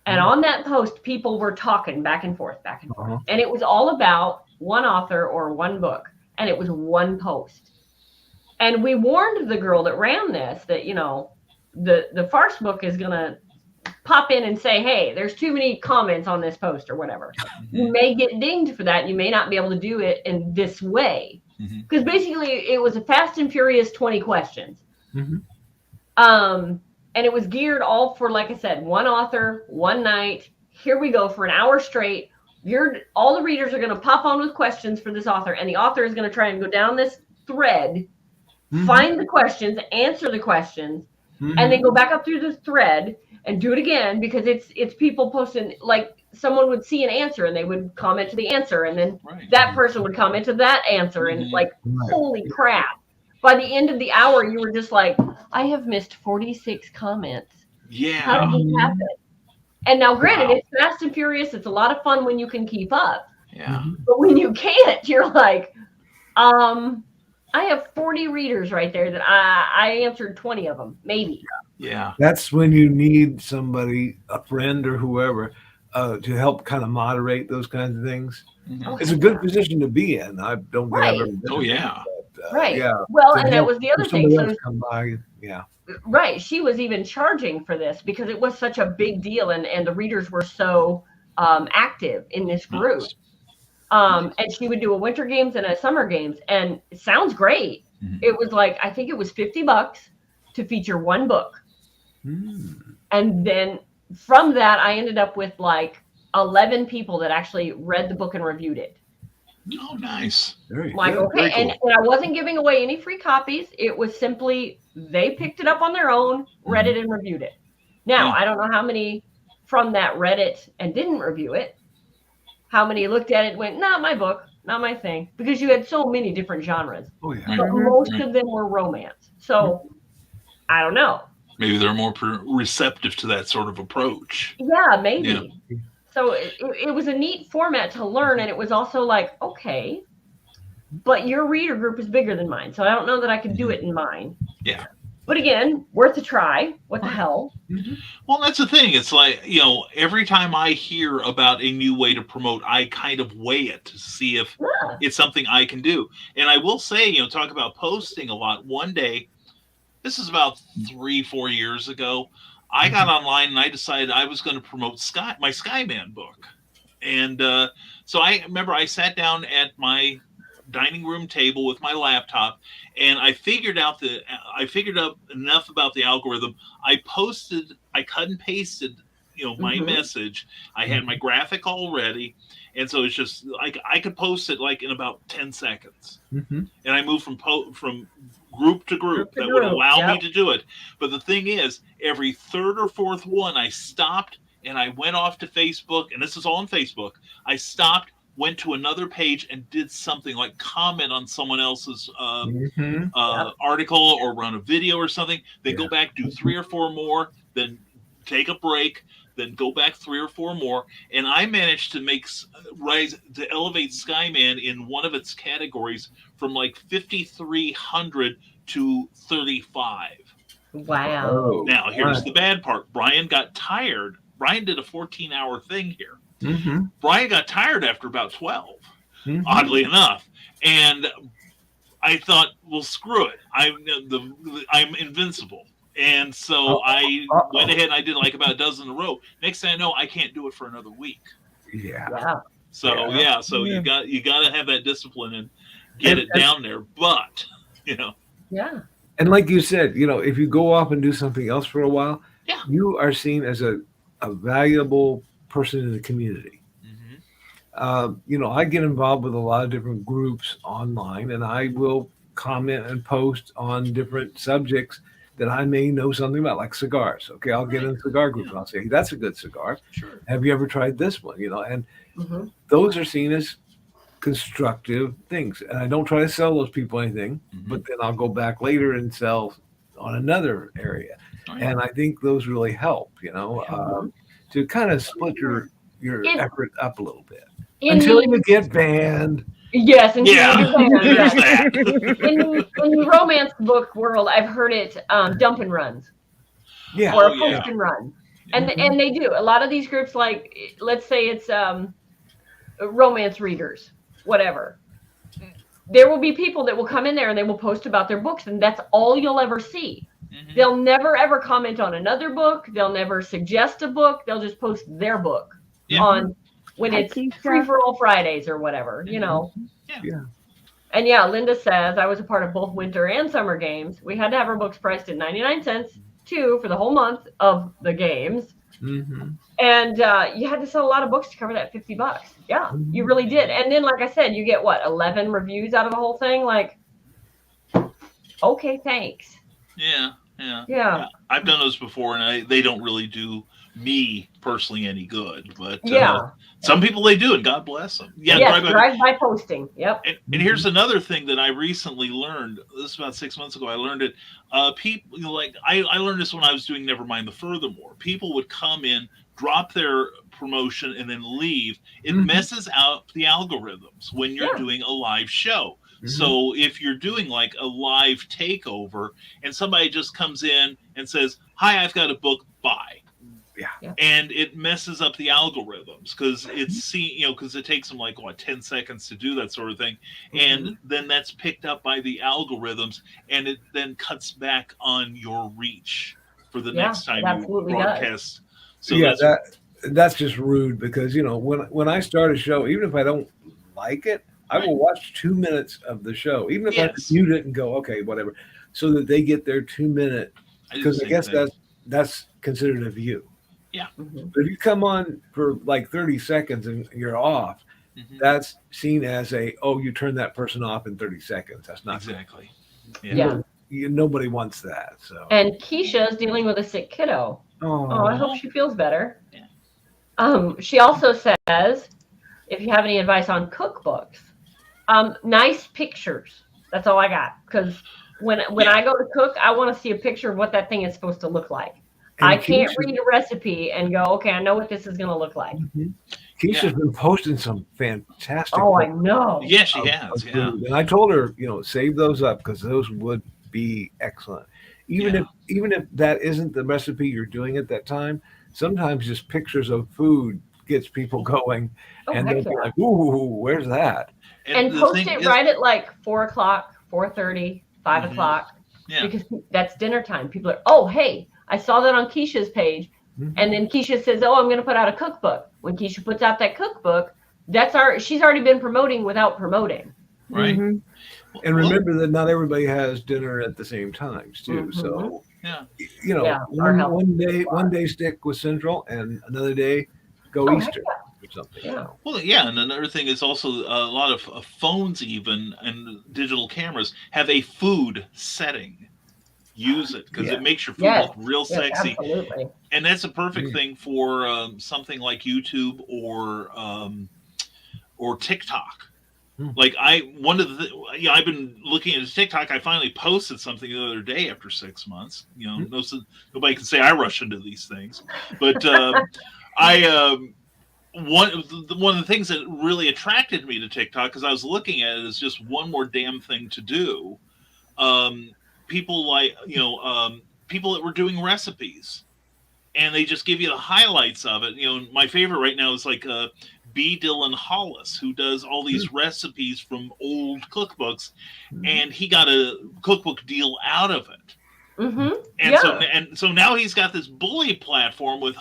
And on that post, people were talking back and forth. And it was all about one author or one book. And it was one post. And we warned the girl that ran this that, the farce book is going to pop in and say, hey, there's too many comments on this post or whatever. You may get dinged for that. You may not be able to do it in this way. Because basically it was a fast and furious 20 questions. And it was geared all for, like I said, one author, one night. Here we go for an hour straight. All the readers are going to pop on with questions for this author. And the author is going to try and go down this thread, find the questions, answer the questions, and then go back up through the thread and do it again, because it's people posting, like someone would see an answer and they would comment to the answer, and then that person would comment to that answer, and like, holy crap. By the end of the hour, you were just like, I have missed 46 comments. Yeah. How did this happen? And now, granted, it's fast and furious. It's a lot of fun when you can keep up. Yeah. But when you can't, you're like, I have 40 readers right there that I answered 20 of them, maybe. Yeah. That's when you need somebody, a friend or whoever, to help kind of moderate those kinds of things. It's a good position to be in. I don't think I've ever been. Oh, yeah. Right. Yeah. Well, To and that help was the other somebody thing. else So, come by. Yeah. right. She was even charging for this because it was such a big deal, and the readers were so active in this group. And she would do a winter games and a summer games, and it sounds great. It was like, I think it was $50 to feature one book. And then from that, I ended up with like 11 people that actually read the book and reviewed it. Oh, nice. Very Like, good. okay, Very and I wasn't giving away any free copies. It was simply they picked it up on their own, read it, and reviewed it. Now, I don't know how many from that read it and didn't review it. How many looked at it and went, not my book, not my thing, because you had so many different genres. Oh, yeah. But most of them were romance. So I don't know. Maybe they're more receptive to that sort of approach. Yeah, maybe. Yeah. So it was a neat format to learn, and it was also like, okay, but your reader group is bigger than mine, so I don't know that I could do it in mine. Yeah. But again, worth a try. What the hell? Well, that's the thing. It's like, every time I hear about a new way to promote, I kind of weigh it to see if it's something I can do. And I will say, talk about posting a lot. One day, this is about 3-4 years ago, I got online and I decided I was going to promote my Skyman book. And so I remember I sat down at my dining room table with my laptop, and I figured out enough about the algorithm. I cut and pasted, my Mhm. message. I had my graphic all ready, and so it's just like I could post it like in about 10 seconds, Mm-hmm. and I moved from group to group to that would group, allow me yep. to do it. But the thing is, every third or fourth one, I stopped and I went off to Facebook, and this is all on Facebook. I stopped, went to another page, and did something like comment on someone else's Mm-hmm. article or run a video or something. Then Yeah. go back, do 3 or 4 more, then take a break, then go back 3 or 4 more, and I managed to elevate Skyman in one of its categories from like 5,300 to 35. Wow. Oh, Now here's wow. the bad part. Brian got tired. Brian did a 14-hour thing here. Mm-hmm. Brian got tired after about 12, Mm-hmm. oddly enough, and I thought, well, screw it. I'm invincible. And so I went ahead and I did like about a dozen in a row. Next thing I know, I can't do it for another week. Yeah. Yeah. So you got to have that discipline and get it And- down there. But Yeah. And like you said, if you go off and do something else for a while, Yeah. you are seen as a valuable person in the community. I get involved with a lot of different groups online, and I will comment and post on different subjects that I may know something about, like cigars. Okay, I'll get in a cigar group and I'll say, hey, that's a good cigar. Sure. Have you ever tried this one? And Mhm. those are seen as constructive things. And I don't try to sell those people anything, but then I'll go back later and sell on another area. Right. And I think those really help, to kind of split your effort up a little bit. Until you get banned. Yes, until Yeah. you get There's banned. that. In the romance book world, I've heard it dump and runs Yeah. or Oh, post yeah. and run, and they do a lot of these groups. Like, let's say it's romance readers, whatever. There will be people that will come in there and they will post about their books, and that's all you'll ever see. They'll never ever comment on another book. They'll never suggest a book. They'll just post their book on when it's Free for All Fridays or whatever, Yeah. And yeah, Linda says, I was a part of both winter and summer games. We had to have our books priced at 99 cents too for the whole month of the games. Mm-hmm. And you had to sell a lot of books to cover that $50. Yeah, you really did. And then, like I said, you get 11 reviews out of the whole thing. Like, okay, thanks. Yeah. I've done those before, and they don't really do me personally any good. But some people they do, and God bless them. Yeah, drive-by posting. Yep. And here's another thing that I recently learned. This is about 6 months ago. I learned it. People I learned this when I was doing Nevermind the Furthermore. People would come in, drop their promotion, and then leave. It messes out the algorithms when you're doing a live show. So if you're doing like a live takeover and somebody just comes in and says, hi, I've got a book, buy. Yeah. And it messes up the algorithms because because it takes them 10 seconds to do that sort of thing. And then that's picked up by the algorithms, and it then cuts back on your reach for the next time you broadcast. So that's just rude because, when I start a show, even if I don't like it, I will watch 2 minutes of the show, even if I viewed it and go, okay, whatever, so that they get their 2 minute, because I guess that's considered a view. Yeah. But if you come on for 30 seconds and you're off, that's seen as you turn that person off in 30 seconds. That's not exactly. Yeah. Nobody wants that. So. And Keisha is dealing with a sick kiddo. Oh, I hope she feels better. Yeah. She also says, if you have any advice on cookbooks, nice pictures. That's all I got. Because when I go to cook, I want to see a picture of what that thing is supposed to look like. And I can't read a recipe and go, okay, I know what this is going to look like. Keisha's been posting some fantastic. Oh, I know. Yeah, she has. Yeah. And I told her, save those up because those would be excellent. Even if that isn't the recipe you're doing at that time, sometimes just pictures of food gets people going, and they'll be like, "Ooh, where's that?" And post it right at 4 o'clock, 4:30, 5 o'clock, because that's dinner time. People are, oh, hey, I saw that on Keisha's page, and then Keisha says, oh, I'm going to put out a cookbook. When Keisha puts out that cookbook, she's already been promoting without promoting. Right. And remember that not everybody has dinner at the same times too. So Yeah. You know, Yeah, our help. one day stick with Central, and another day go Oh, heck Eastern or something. Yeah. You know? Well, yeah, and another thing is also a lot of phones, even and digital cameras, have a food setting. Use it because Yeah. it makes your food Yes. look real Yes, sexy, absolutely. and that's a perfect Mm. thing for something like YouTube or TikTok. Hmm. Like I've been looking at TikTok. I finally posted something the other day after 6 months. Nobody can say I rush into these things, but I one of the things that really attracted me to TikTok because I was looking at it as just one more damn thing to do. Um, people like people that were doing recipes and they just give you the highlights of it. My favorite right now is like B. Dylan Hollis, who does all these recipes from old cookbooks, and he got a cookbook deal out of it. Mm-hmm. And so now he's got this bully platform with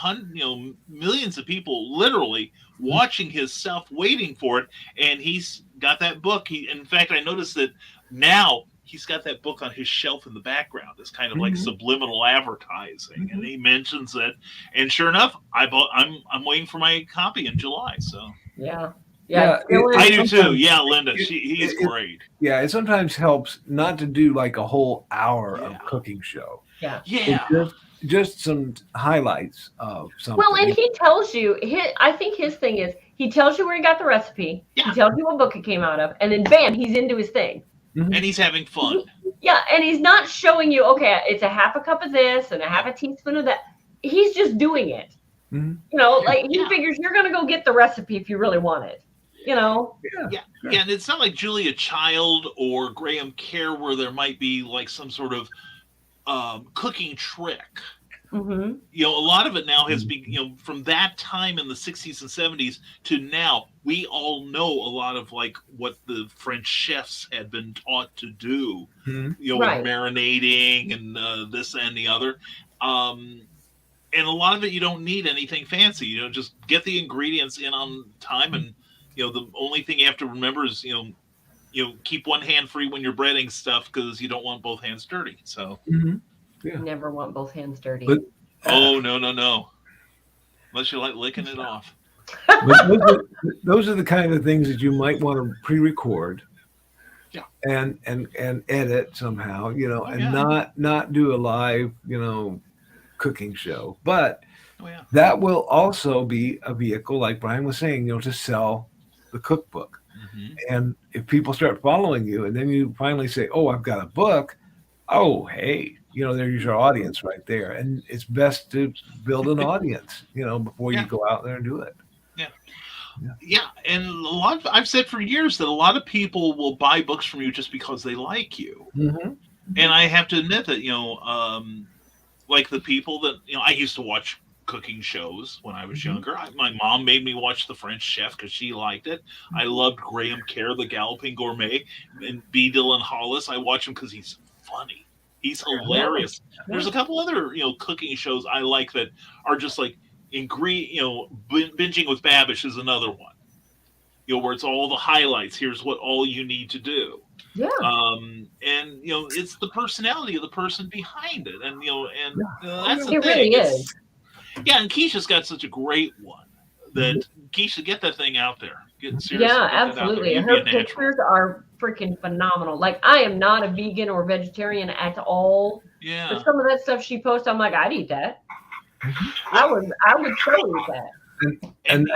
millions of people literally watching his stuff, waiting for it, and he's got that book. In fact, I noticed that now he's got that book on his shelf in the background. It's kind of like subliminal advertising, and he mentions it. And sure enough, I'm waiting for my copy in July. So Yeah. I do too. Yeah, Linda, he's great. Yeah, it sometimes helps not to do like a whole hour of cooking show. Yeah. Just some highlights of something. Well, and he tells you, I think his thing is he tells you where he got the recipe. Yeah. He tells you what book it came out of, and then bam, he's into his thing. And he's having fun. Yeah, and he's not showing you, okay, it's a half a cup of this and a half a teaspoon of that. He's just doing it. Like he figures you're going to go get the recipe if you really want it. Yeah, and it's not like Julia Child or Graham Kerr where there might be like some sort of cooking trick. Mm-hmm. A lot of it now has been, from that time in the 60s and 70s to now, we all know a lot of like what the French chefs had been taught to do, with marinating and this and the other. And a lot of it, you don't need anything fancy. Just get the ingredients in on time, and the only thing you have to remember is keep one hand free when you're breading stuff because you don't want both hands dirty. So never want both hands dirty. But, no, unless you like licking it off. But those are the kind of things that you might want to pre-record. Yeah. And edit somehow, and not do a live, cooking show. But that will also be a vehicle, like Brian was saying, to sell the cookbook. Mm-hmm. And if people start following you and then you finally say, oh, I've got a book. Oh, hey, there's your audience right there. And it's best to build an audience, before you go out there and do it. Yeah. And I've said for years that a lot of people will buy books from you just because they like you. Mm-hmm. And I have to admit that, like the people that, I used to watch cooking shows when I was younger. My mom made me watch The French Chef because she liked it. I loved Graham Kerr, The Galloping Gourmet, and B. Dylan Hollis. I watch him because he's funny. He's hilarious. There's a couple other, cooking shows I like that are just like Binging with Babish is another one. Where it's all the highlights. Here's what all you need to do. Yeah. And it's the personality of the person behind it, and that's the it thing. Really is. Yeah, and Keisha's got such a great one that Keisha, get that thing out there. Absolutely. Her pictures are freaking phenomenal. Like, I am not a vegan or vegetarian at all. Yeah. But some of that stuff she posts, I'm like, I'd eat that. I would totally eat that. And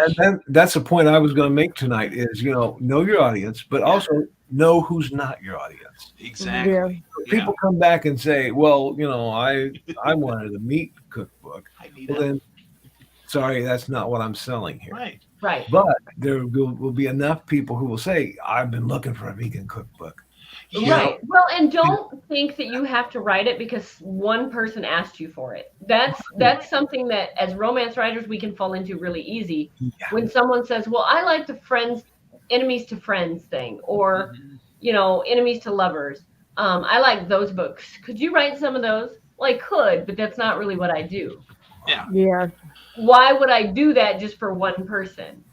that's the point I was going to make tonight is, know your audience, but also know who's not your audience. Exactly. Yeah. People come back and say, well, I wanted a meat cookbook. Well, then, sorry, that's not what I'm selling here. Right. But there will be enough people who will say, I've been looking for a vegan cookbook. Right. Well, and don't think that you have to write it because one person asked you for it. That's something that as romance writers we can fall into really easy. Yeah. When someone says, well, I like the enemies to friends thing, or enemies to lovers. I like those books. Could you write some of those? Well, I could, but that's not really what I do. Yeah. Why would I do that just for one person?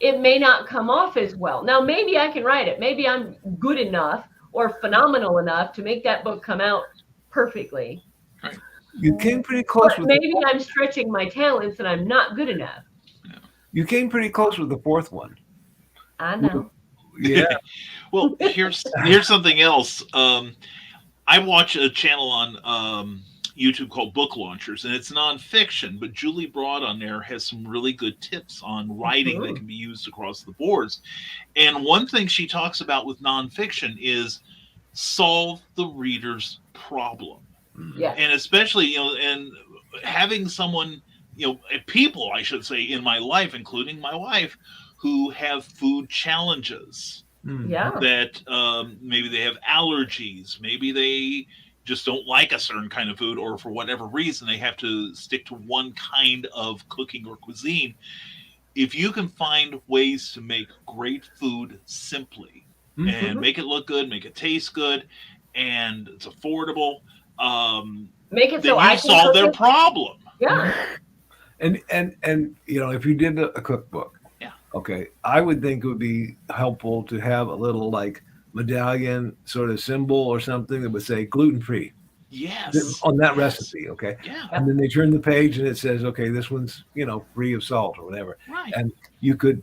It may not come off as well. Now, maybe I can write it. Maybe I'm good enough or phenomenal enough to make that book come out perfectly. Right. You came pretty close But with maybe I'm stretching my talents and I'm not good enough. you came pretty close with the fourth one. I know. Yeah. Well, here's something else. I watch a channel on YouTube called Book Launchers, and it's nonfiction. But Julie Broad on there has some really good tips on writing that can be used across the boards. And one thing she talks about with nonfiction is solve the reader's problem. Yeah. And especially, and having someone, people, I should say, in my life, including my wife, who have food challenges. Yeah. That maybe they have allergies, maybe they just don't like a certain kind of food, or for whatever reason they have to stick to one kind of cooking or cuisine. If you can find ways to make great food simply and make it look good, make it taste good, and it's affordable, make it then so you solve their problem. Yeah. And if you did a cookbook, okay, I would think it would be helpful to have a little like medallion sort of symbol or something that would say gluten-free. Yes. On that recipe, okay? Yeah. And then they turn the page and it says, okay, this one's, free of salt or whatever. Right. And you'd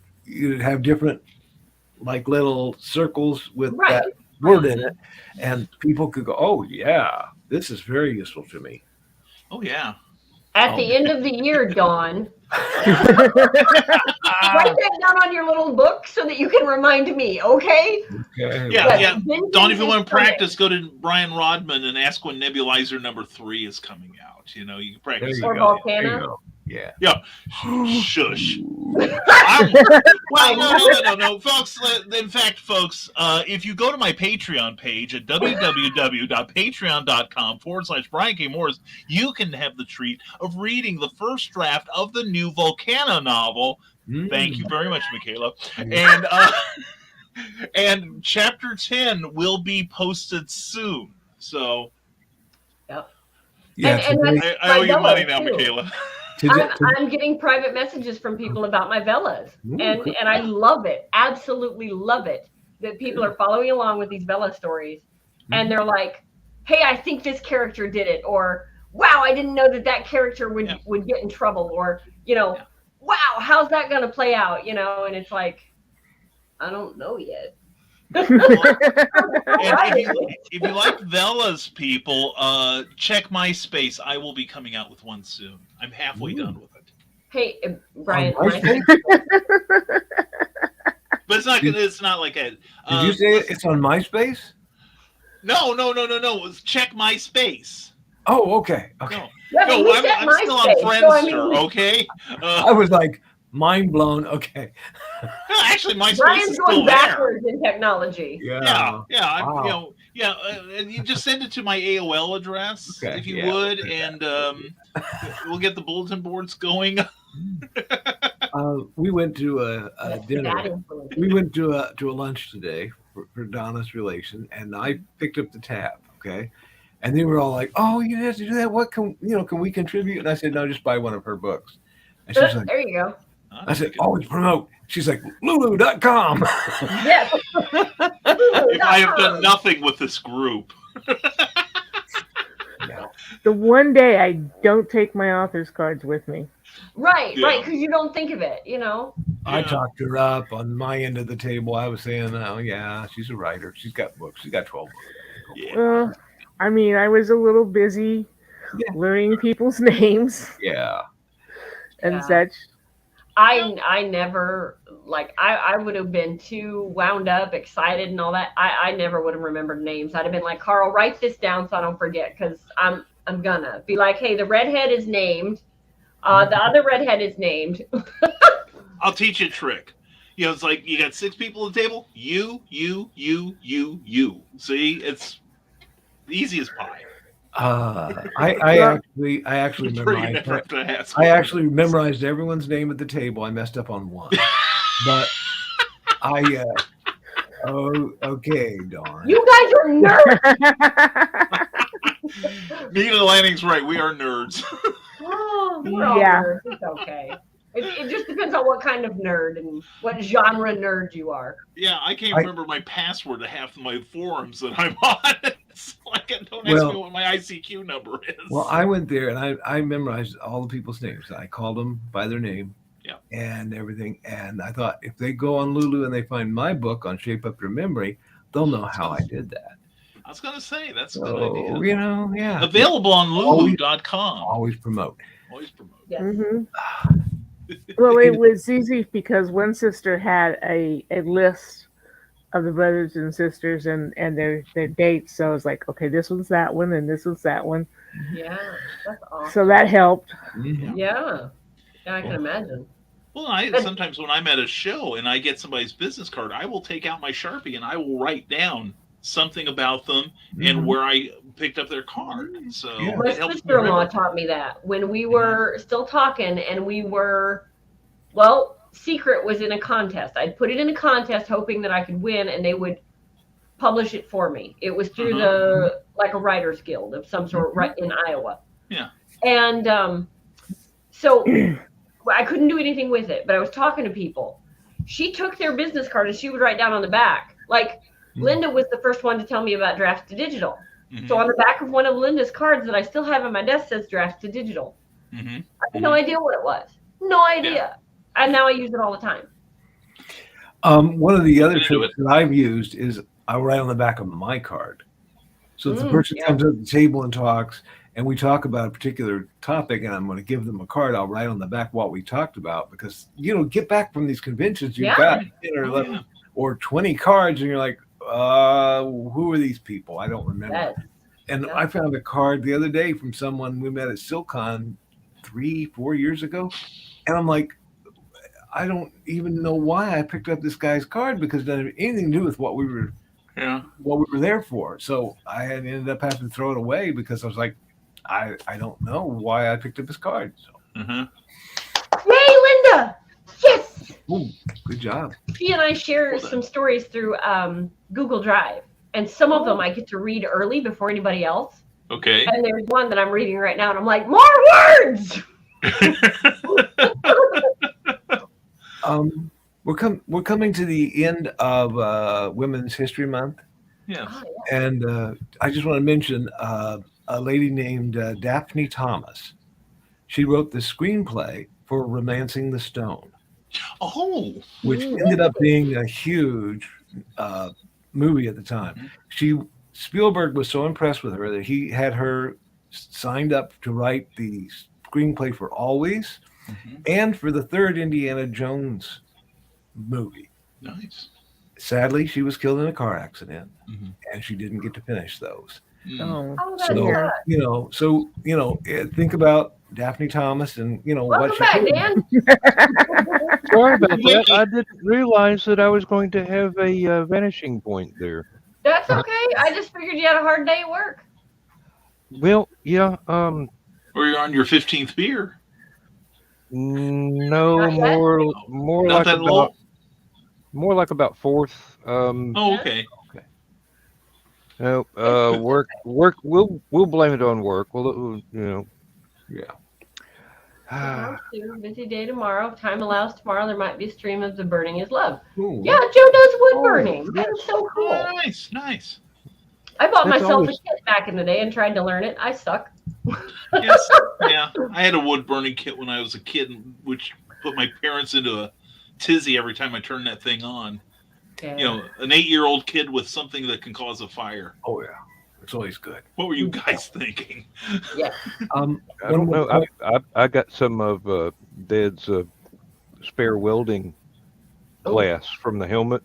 have different like little circles with that word in it. And people could go, oh yeah, this is very useful to me. Oh yeah. At the end of the year, Dawn, write that down on your little book so that you can remind me, okay? Yeah. Dawn, if you want to practice, go to Brian Rodman and ask when Nebulizer number 3 is coming out. You can practice. Or Volcano. Yeah. Shush. No, folks. In fact, folks, if you go to my Patreon page at www.patreon.com/Brian K. Morris, you can have the treat of reading the first draft of the new Volcano novel. Thank you very much, Michaela. And chapter 10 will be posted soon. So, yep. Yeah, I owe you money now, Michaela. I'm getting private messages from people about my Velas, and I love it, absolutely love it, that people are following along with these Vela stories, and they're like, hey, I think this character did it, or wow, I didn't know that character would get in trouble, or wow, how's that going to play out, and it's like, I don't know yet. And if you like Velas, people, check MySpace. I will be coming out with one soon. I'm halfway done with it. Hey, Brian. But it's not. It's not like a. Did you say it's on MySpace? No. Check MySpace. Oh, okay. No, I'm still on Friendster. Okay. I was like mind blown. Okay. No, actually, MySpace Brian's is going still backwards in technology. Yeah. Wow. And you just send it to my AOL address if you would, and we'll get the bulletin boards going. We went to a dinner. We went to a lunch today for Donna's relation, and I picked up the tab. Okay. And they were all like, "Oh, you have to do that. What can we contribute?" And I said, "No, just buy one of her books." And she's like, "There you go." I said, "Always promote." She's like, Lulu.com. Yes. If I have done nothing with this group. The one day I don't take my author's cards with me. Right, because you don't think of it, I talked her up on my end of the table. I was saying, oh, yeah, she's a writer. She's got books. She's got 12 books. Well, I was a little busy learning people's names. Yeah. And such. I never, I would have been too wound up, excited and all that. I never would have remembered names. I'd have been like, Carl, write this down so I don't forget, because I'm gonna be like, hey, the redhead is named. The other redhead is named. I'll teach you a trick. It's like you got 6 people at the table. You. See, it's easy as pie. I actually memorized. I actually memorized everyone's name at the table. I messed up on one, but okay, darn. You guys are nerds. Nina Lanning's right. We are nerds. We're all nerds. It's okay. It just depends on what kind of nerd and what genre nerd you are. Yeah, I can't remember my password to half of my forums that I'm on. Don't ask me what my ICQ number is. Well, I went there and I memorized all the people's names. I called them by their name. Yeah. And everything. And I thought if they go on Lulu and they find my book on Shape Up Your Memory, they'll know how I did that. I was going to say, that's a good idea. You know, yeah. Available on Lulu.com. Always promote. Yes. Mm-hmm. Well, it was easy because one sister had a list of the brothers and sisters and their dates. So I was like, okay, this one's that one and this one's that one. Yeah, that's awesome. So that helped. Mm-hmm. Yeah, I can imagine. Well, sometimes when I'm at a show and I get somebody's business card, I will take out my Sharpie and I will write down something about them and where I picked up their card. So my sister-in-law taught me that when we were still talking, and Secret was in a contest. I'd put it in a contest hoping that I could win and they would publish it for me. It was through a writer's guild of some sort right in Iowa. Yeah. And so I couldn't do anything with it, but I was talking to people. She took their business card and she would write down on the back. Like Linda was the first one to tell me about Drafts to Digital. Mm-hmm. So on the back of one of Linda's cards that I still have on my desk says Drafts to Digital. Mm-hmm. I had no idea what it was. No idea. Yeah. And now I use it all the time. One of the other tricks that I've used is I write on the back of my card. So if the person comes up to the table and talks, and we talk about a particular topic, and I'm going to give them a card, I'll write on the back what we talked about, because, get back from these conventions, you've got 10 or 11 or 20 cards, and you're like, who are these people? I don't remember. Yes. And I found a card the other day from someone we met at SilCon 3-4 years ago, and I'm like, I don't even know why I picked up this guy's card, because it doesn't have anything to do with what we were there for. So I ended up having to throw it away because I was like, I don't know why I picked up his card. So. Yay, Linda! Yes. Ooh, good job. She and I share some stories through Google Drive, and some of them I get to read early before anybody else. Okay. And there's one that I'm reading right now, and I'm like, more words. We're coming to the end of Women's History Month. Yeah. And I just want to mention a lady named Daphne Thomas. She wrote the screenplay for Romancing the Stone. Oh. Which ended up being a huge movie at the time. Spielberg was so impressed with her that he had her signed up to write the screenplay for Always and for the third Indiana Jones movie. Nice. Sadly, she was killed in a car accident, and she didn't get to finish those. So think about Daphne Thomas, and Welcome back, Dan. Sorry about that. I didn't realize that I was going to have a vanishing point there. That's okay. I just figured you had a hard day at work. Well, yeah. Or you're on your 15th beer. No, more like about fourth. Okay. No, work. We'll blame it on work. Busy day tomorrow. If time allows tomorrow, there might be a stream of The Burning is Love. Ooh. Yeah, Joe does wood burning. That's so cool. Nice. I bought myself a kit back in the day and tried to learn it. I suck. Yes. Yeah. I had a wood burning kit when I was a kid, which put my parents into a tizzy every time I turned that thing on. Yeah. An 8-year-old kid with something that can cause a fire. Oh yeah, it's always good. What were you guys thinking? Yeah. I don't know. I got some of Dad's spare welding glass from the helmet.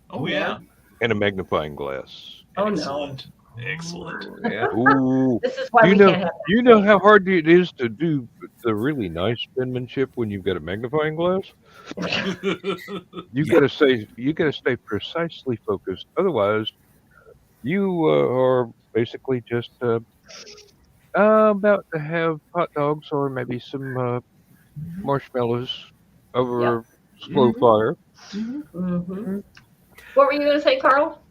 Oh yeah. And a magnifying glass. Excellent. Excellent. Yeah. Ooh. This is why we can't have that. You know how hard it is to do the really nice penmanship when you've got a magnifying glass? You gotta stay precisely focused. Otherwise, you are basically just about to have hot dogs or maybe some marshmallows over slow fire. Mm-hmm. What were you going to say, Carl?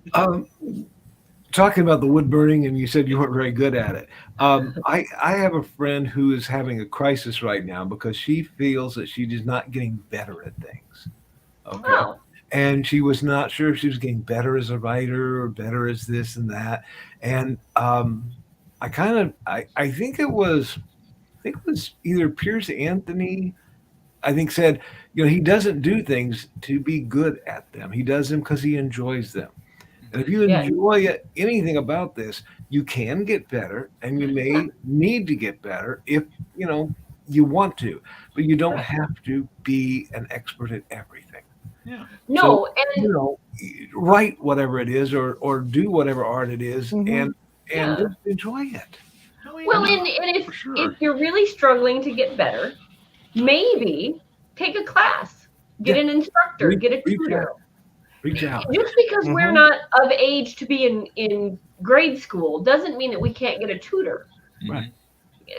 Talking about the wood burning, and you said you weren't very good at it. I have a friend who is having a crisis right now because she feels that she is not getting better at things. Okay. Oh. and she was not sure if she was getting better as a writer or better as this and that. And I think it was either Pierce Anthony, I think, said, he doesn't do things to be good at them. He does them because he enjoys them. And if you Yeah. enjoy anything about this, you can get better, and you may need to get better if you want to, but you don't have to be an expert at everything. Yeah. No, So, and write whatever it is, or do whatever art it is, and just enjoy it. well, and if you're really struggling to get better, maybe take a class, get an instructor, get a tutor. Reach out. Just because we're not of age to be in grade school doesn't mean that we can't get a tutor. Right.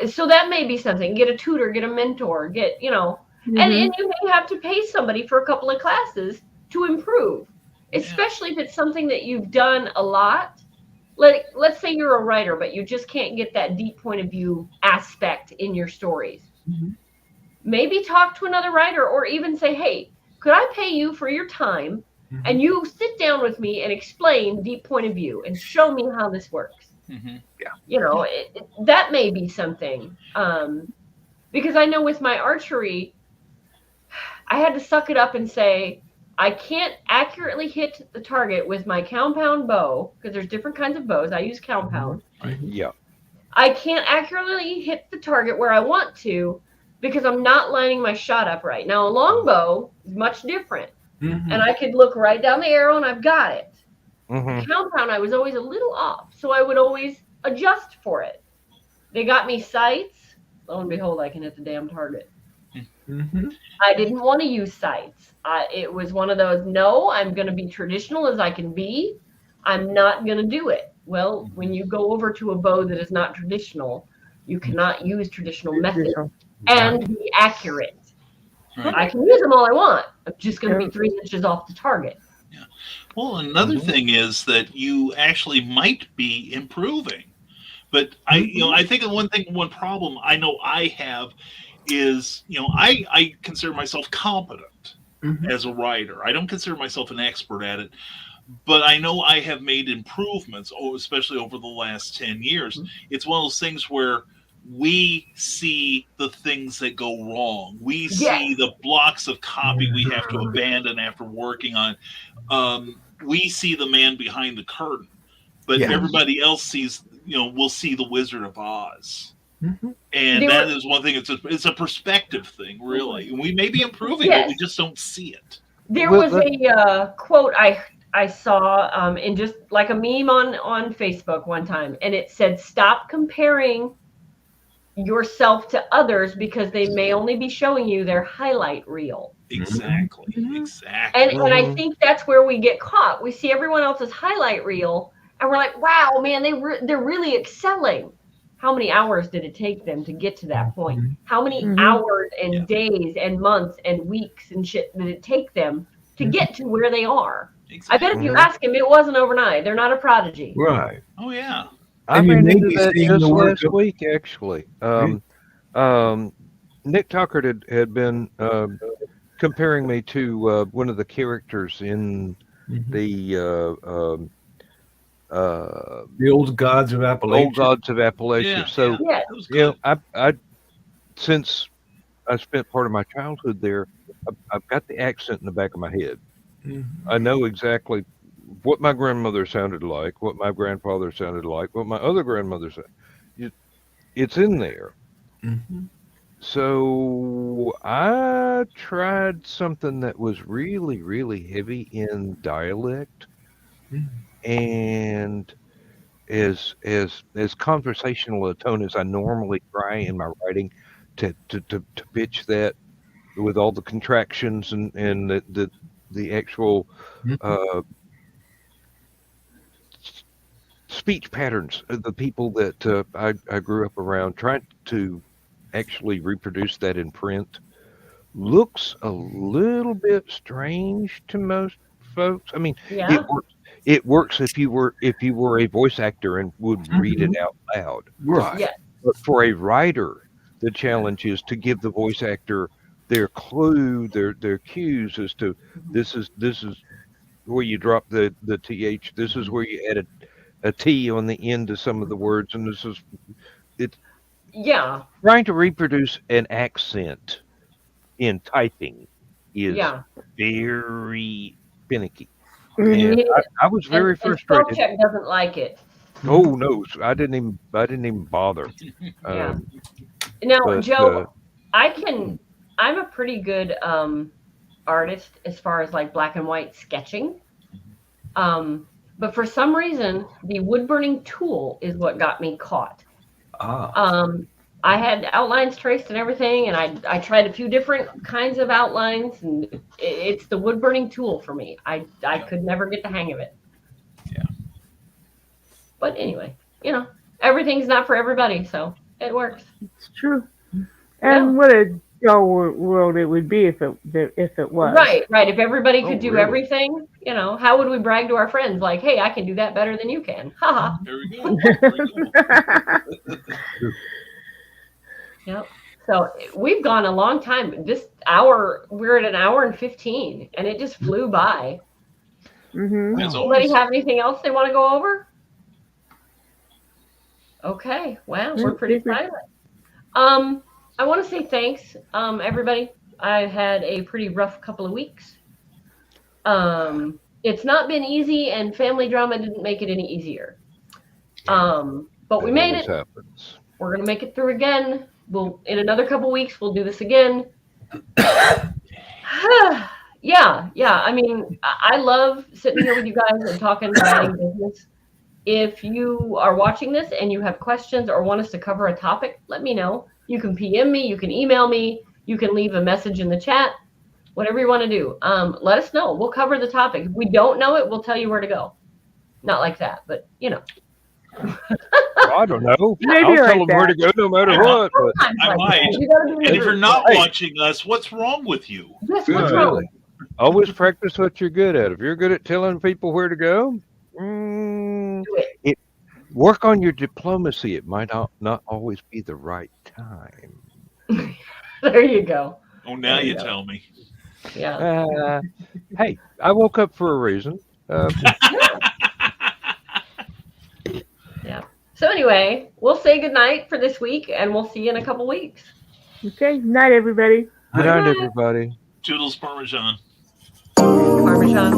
So that may be something. Get a tutor, get a mentor, and you may have to pay somebody for a couple of classes to improve, especially if it's something that you've done a lot. Let's say you're a writer, but you just can't get that deep point of view aspect in your stories. Maybe talk to another writer, or even say, hey, could I pay you for your time and you sit down with me and explain deep point of view and show me how this works? That may be something. Because I know with my archery, I had to suck it up and say, I can't accurately hit the target with my compound bow, because there's different kinds of bows. I use compound. Yeah. I can't accurately hit the target where I want to because I'm not lining my shot up right. Now, a longbow is much different. And I could look right down the arrow and I've got it. Compound, I was always a little off, so I would always adjust for it. They got me sights. Lo and behold, I can hit the damn target. I didn't want to use sights. It was one of those, no, I'm going to be traditional as I can be. I'm not going to do it. Well, when you go over to a bow that is not traditional, you cannot use traditional methods and be accurate. I can use them all I want. I'm just going to be 3 inches off the target. Yeah. Well, another thing is that you actually might be improving. But I think one problem I know I have is, I consider myself competent as a writer. I don't consider myself an expert at it, but I know I have made improvements, especially over the last 10 years. It's one of those things where we see the things that go wrong. We see the blocks of copy we have to abandon after working on. We see the man behind the curtain, but everybody else sees, will see the Wizard of Oz. And that is one thing. It's a perspective thing, really. We may be improving, but we just don't see it. There was a quote I saw in just like a meme on Facebook one time, and it said, "Stop comparing yourself to others because they may only be showing you their highlight reel." Exactly. And I think that's where we get caught. We see everyone else's highlight reel, and we're like, "Wow, man, they're really excelling." How many hours did it take them to get to that point? How many hours and days and months and weeks and shit did it take them to get to where they are? Exactly. I bet if you ask them, it wasn't overnight. They're not a prodigy. Right. Oh, yeah. I ran into that just last week, actually. Nick Tucker had been comparing me to one of the characters in the Old Gods of Appalachia. Old Gods of Appalachia. So, I since I spent part of my childhood there, I've got the accent in the back of my head. I know exactly what my grandmother sounded like, what my grandfather sounded like, what my other grandmother said. It's in there. So I tried something that was really, really heavy in dialect, and as conversational a tone as I normally try in my writing to pitch that with all the contractions and the actual speech patterns of the people that I grew up around, trying to actually reproduce that in print looks a little bit strange to most folks. I mean, it works if you were a voice actor and would read it out loud. Right. Yeah. But for a writer, the challenge is to give the voice actor their clue, their cues as to this is where you drop the th. This is where you add a t on the end of some of the words, and this is it's Yeah. trying to reproduce an accent in typing is Yeah. very finicky. Mhm. And I was very And spell frustrated. check doesn't like it. Oh no, I didn't even bother. Yeah. Um, Now, but Joe, I'm a pretty good artist as far as like black and white sketching. But for some reason, the wood burning tool is what got me caught. I had outlines traced and everything, and I tried a few different kinds of outlines, and it's the wood burning tool for me. I could never get the hang of it. Yeah. But anyway, everything's not for everybody, so it works. It's true. And what a dull world it would be if it was. Right. If everybody could do really? everything, how would we brag to our friends like, hey, I can do that better than you can? Haha. There we go. Very cool. Yep. So we've gone a long time. This hour, we're at an hour and 15, and it just flew by. Mhm. As Anybody always. have anything else they want to go over? Okay. Wow, we're pretty silent. I want to say thanks, everybody. I had a pretty rough couple of weeks. It's not been easy, and family drama didn't make it any easier. But we that made always it. happens. We're gonna make it through again. In another couple weeks, we'll do this again. Yeah. I mean, I love sitting here with you guys and talking about adding business. If you are watching this and you have questions or want us to cover a topic, let me know. You can PM me, you can email me, you can leave a message in the chat, whatever you want to do. Let us know. We'll cover the topic. If we don't know it, we'll tell you where to go. Not like that, but Well, I don't know. Maybe I'll tell like them where to go no matter what. But sometimes I like might. that. You gotta be in And the if you're group. not Hey. watching us, what's wrong with you? Yes, Good, what's wrong? really. Always practice what you're good at. If you're good at telling people where to go, Do it. work on your diplomacy. It might not always be the right time. There you go. Oh, now There you you go. tell me. Yeah. Hey, I woke up for a reason. Yeah. So anyway, we'll say goodnight for this week, and we'll see you in a couple weeks. Okay. Night, everybody. Good night, everybody. Toodles Parmesan. Parmesan.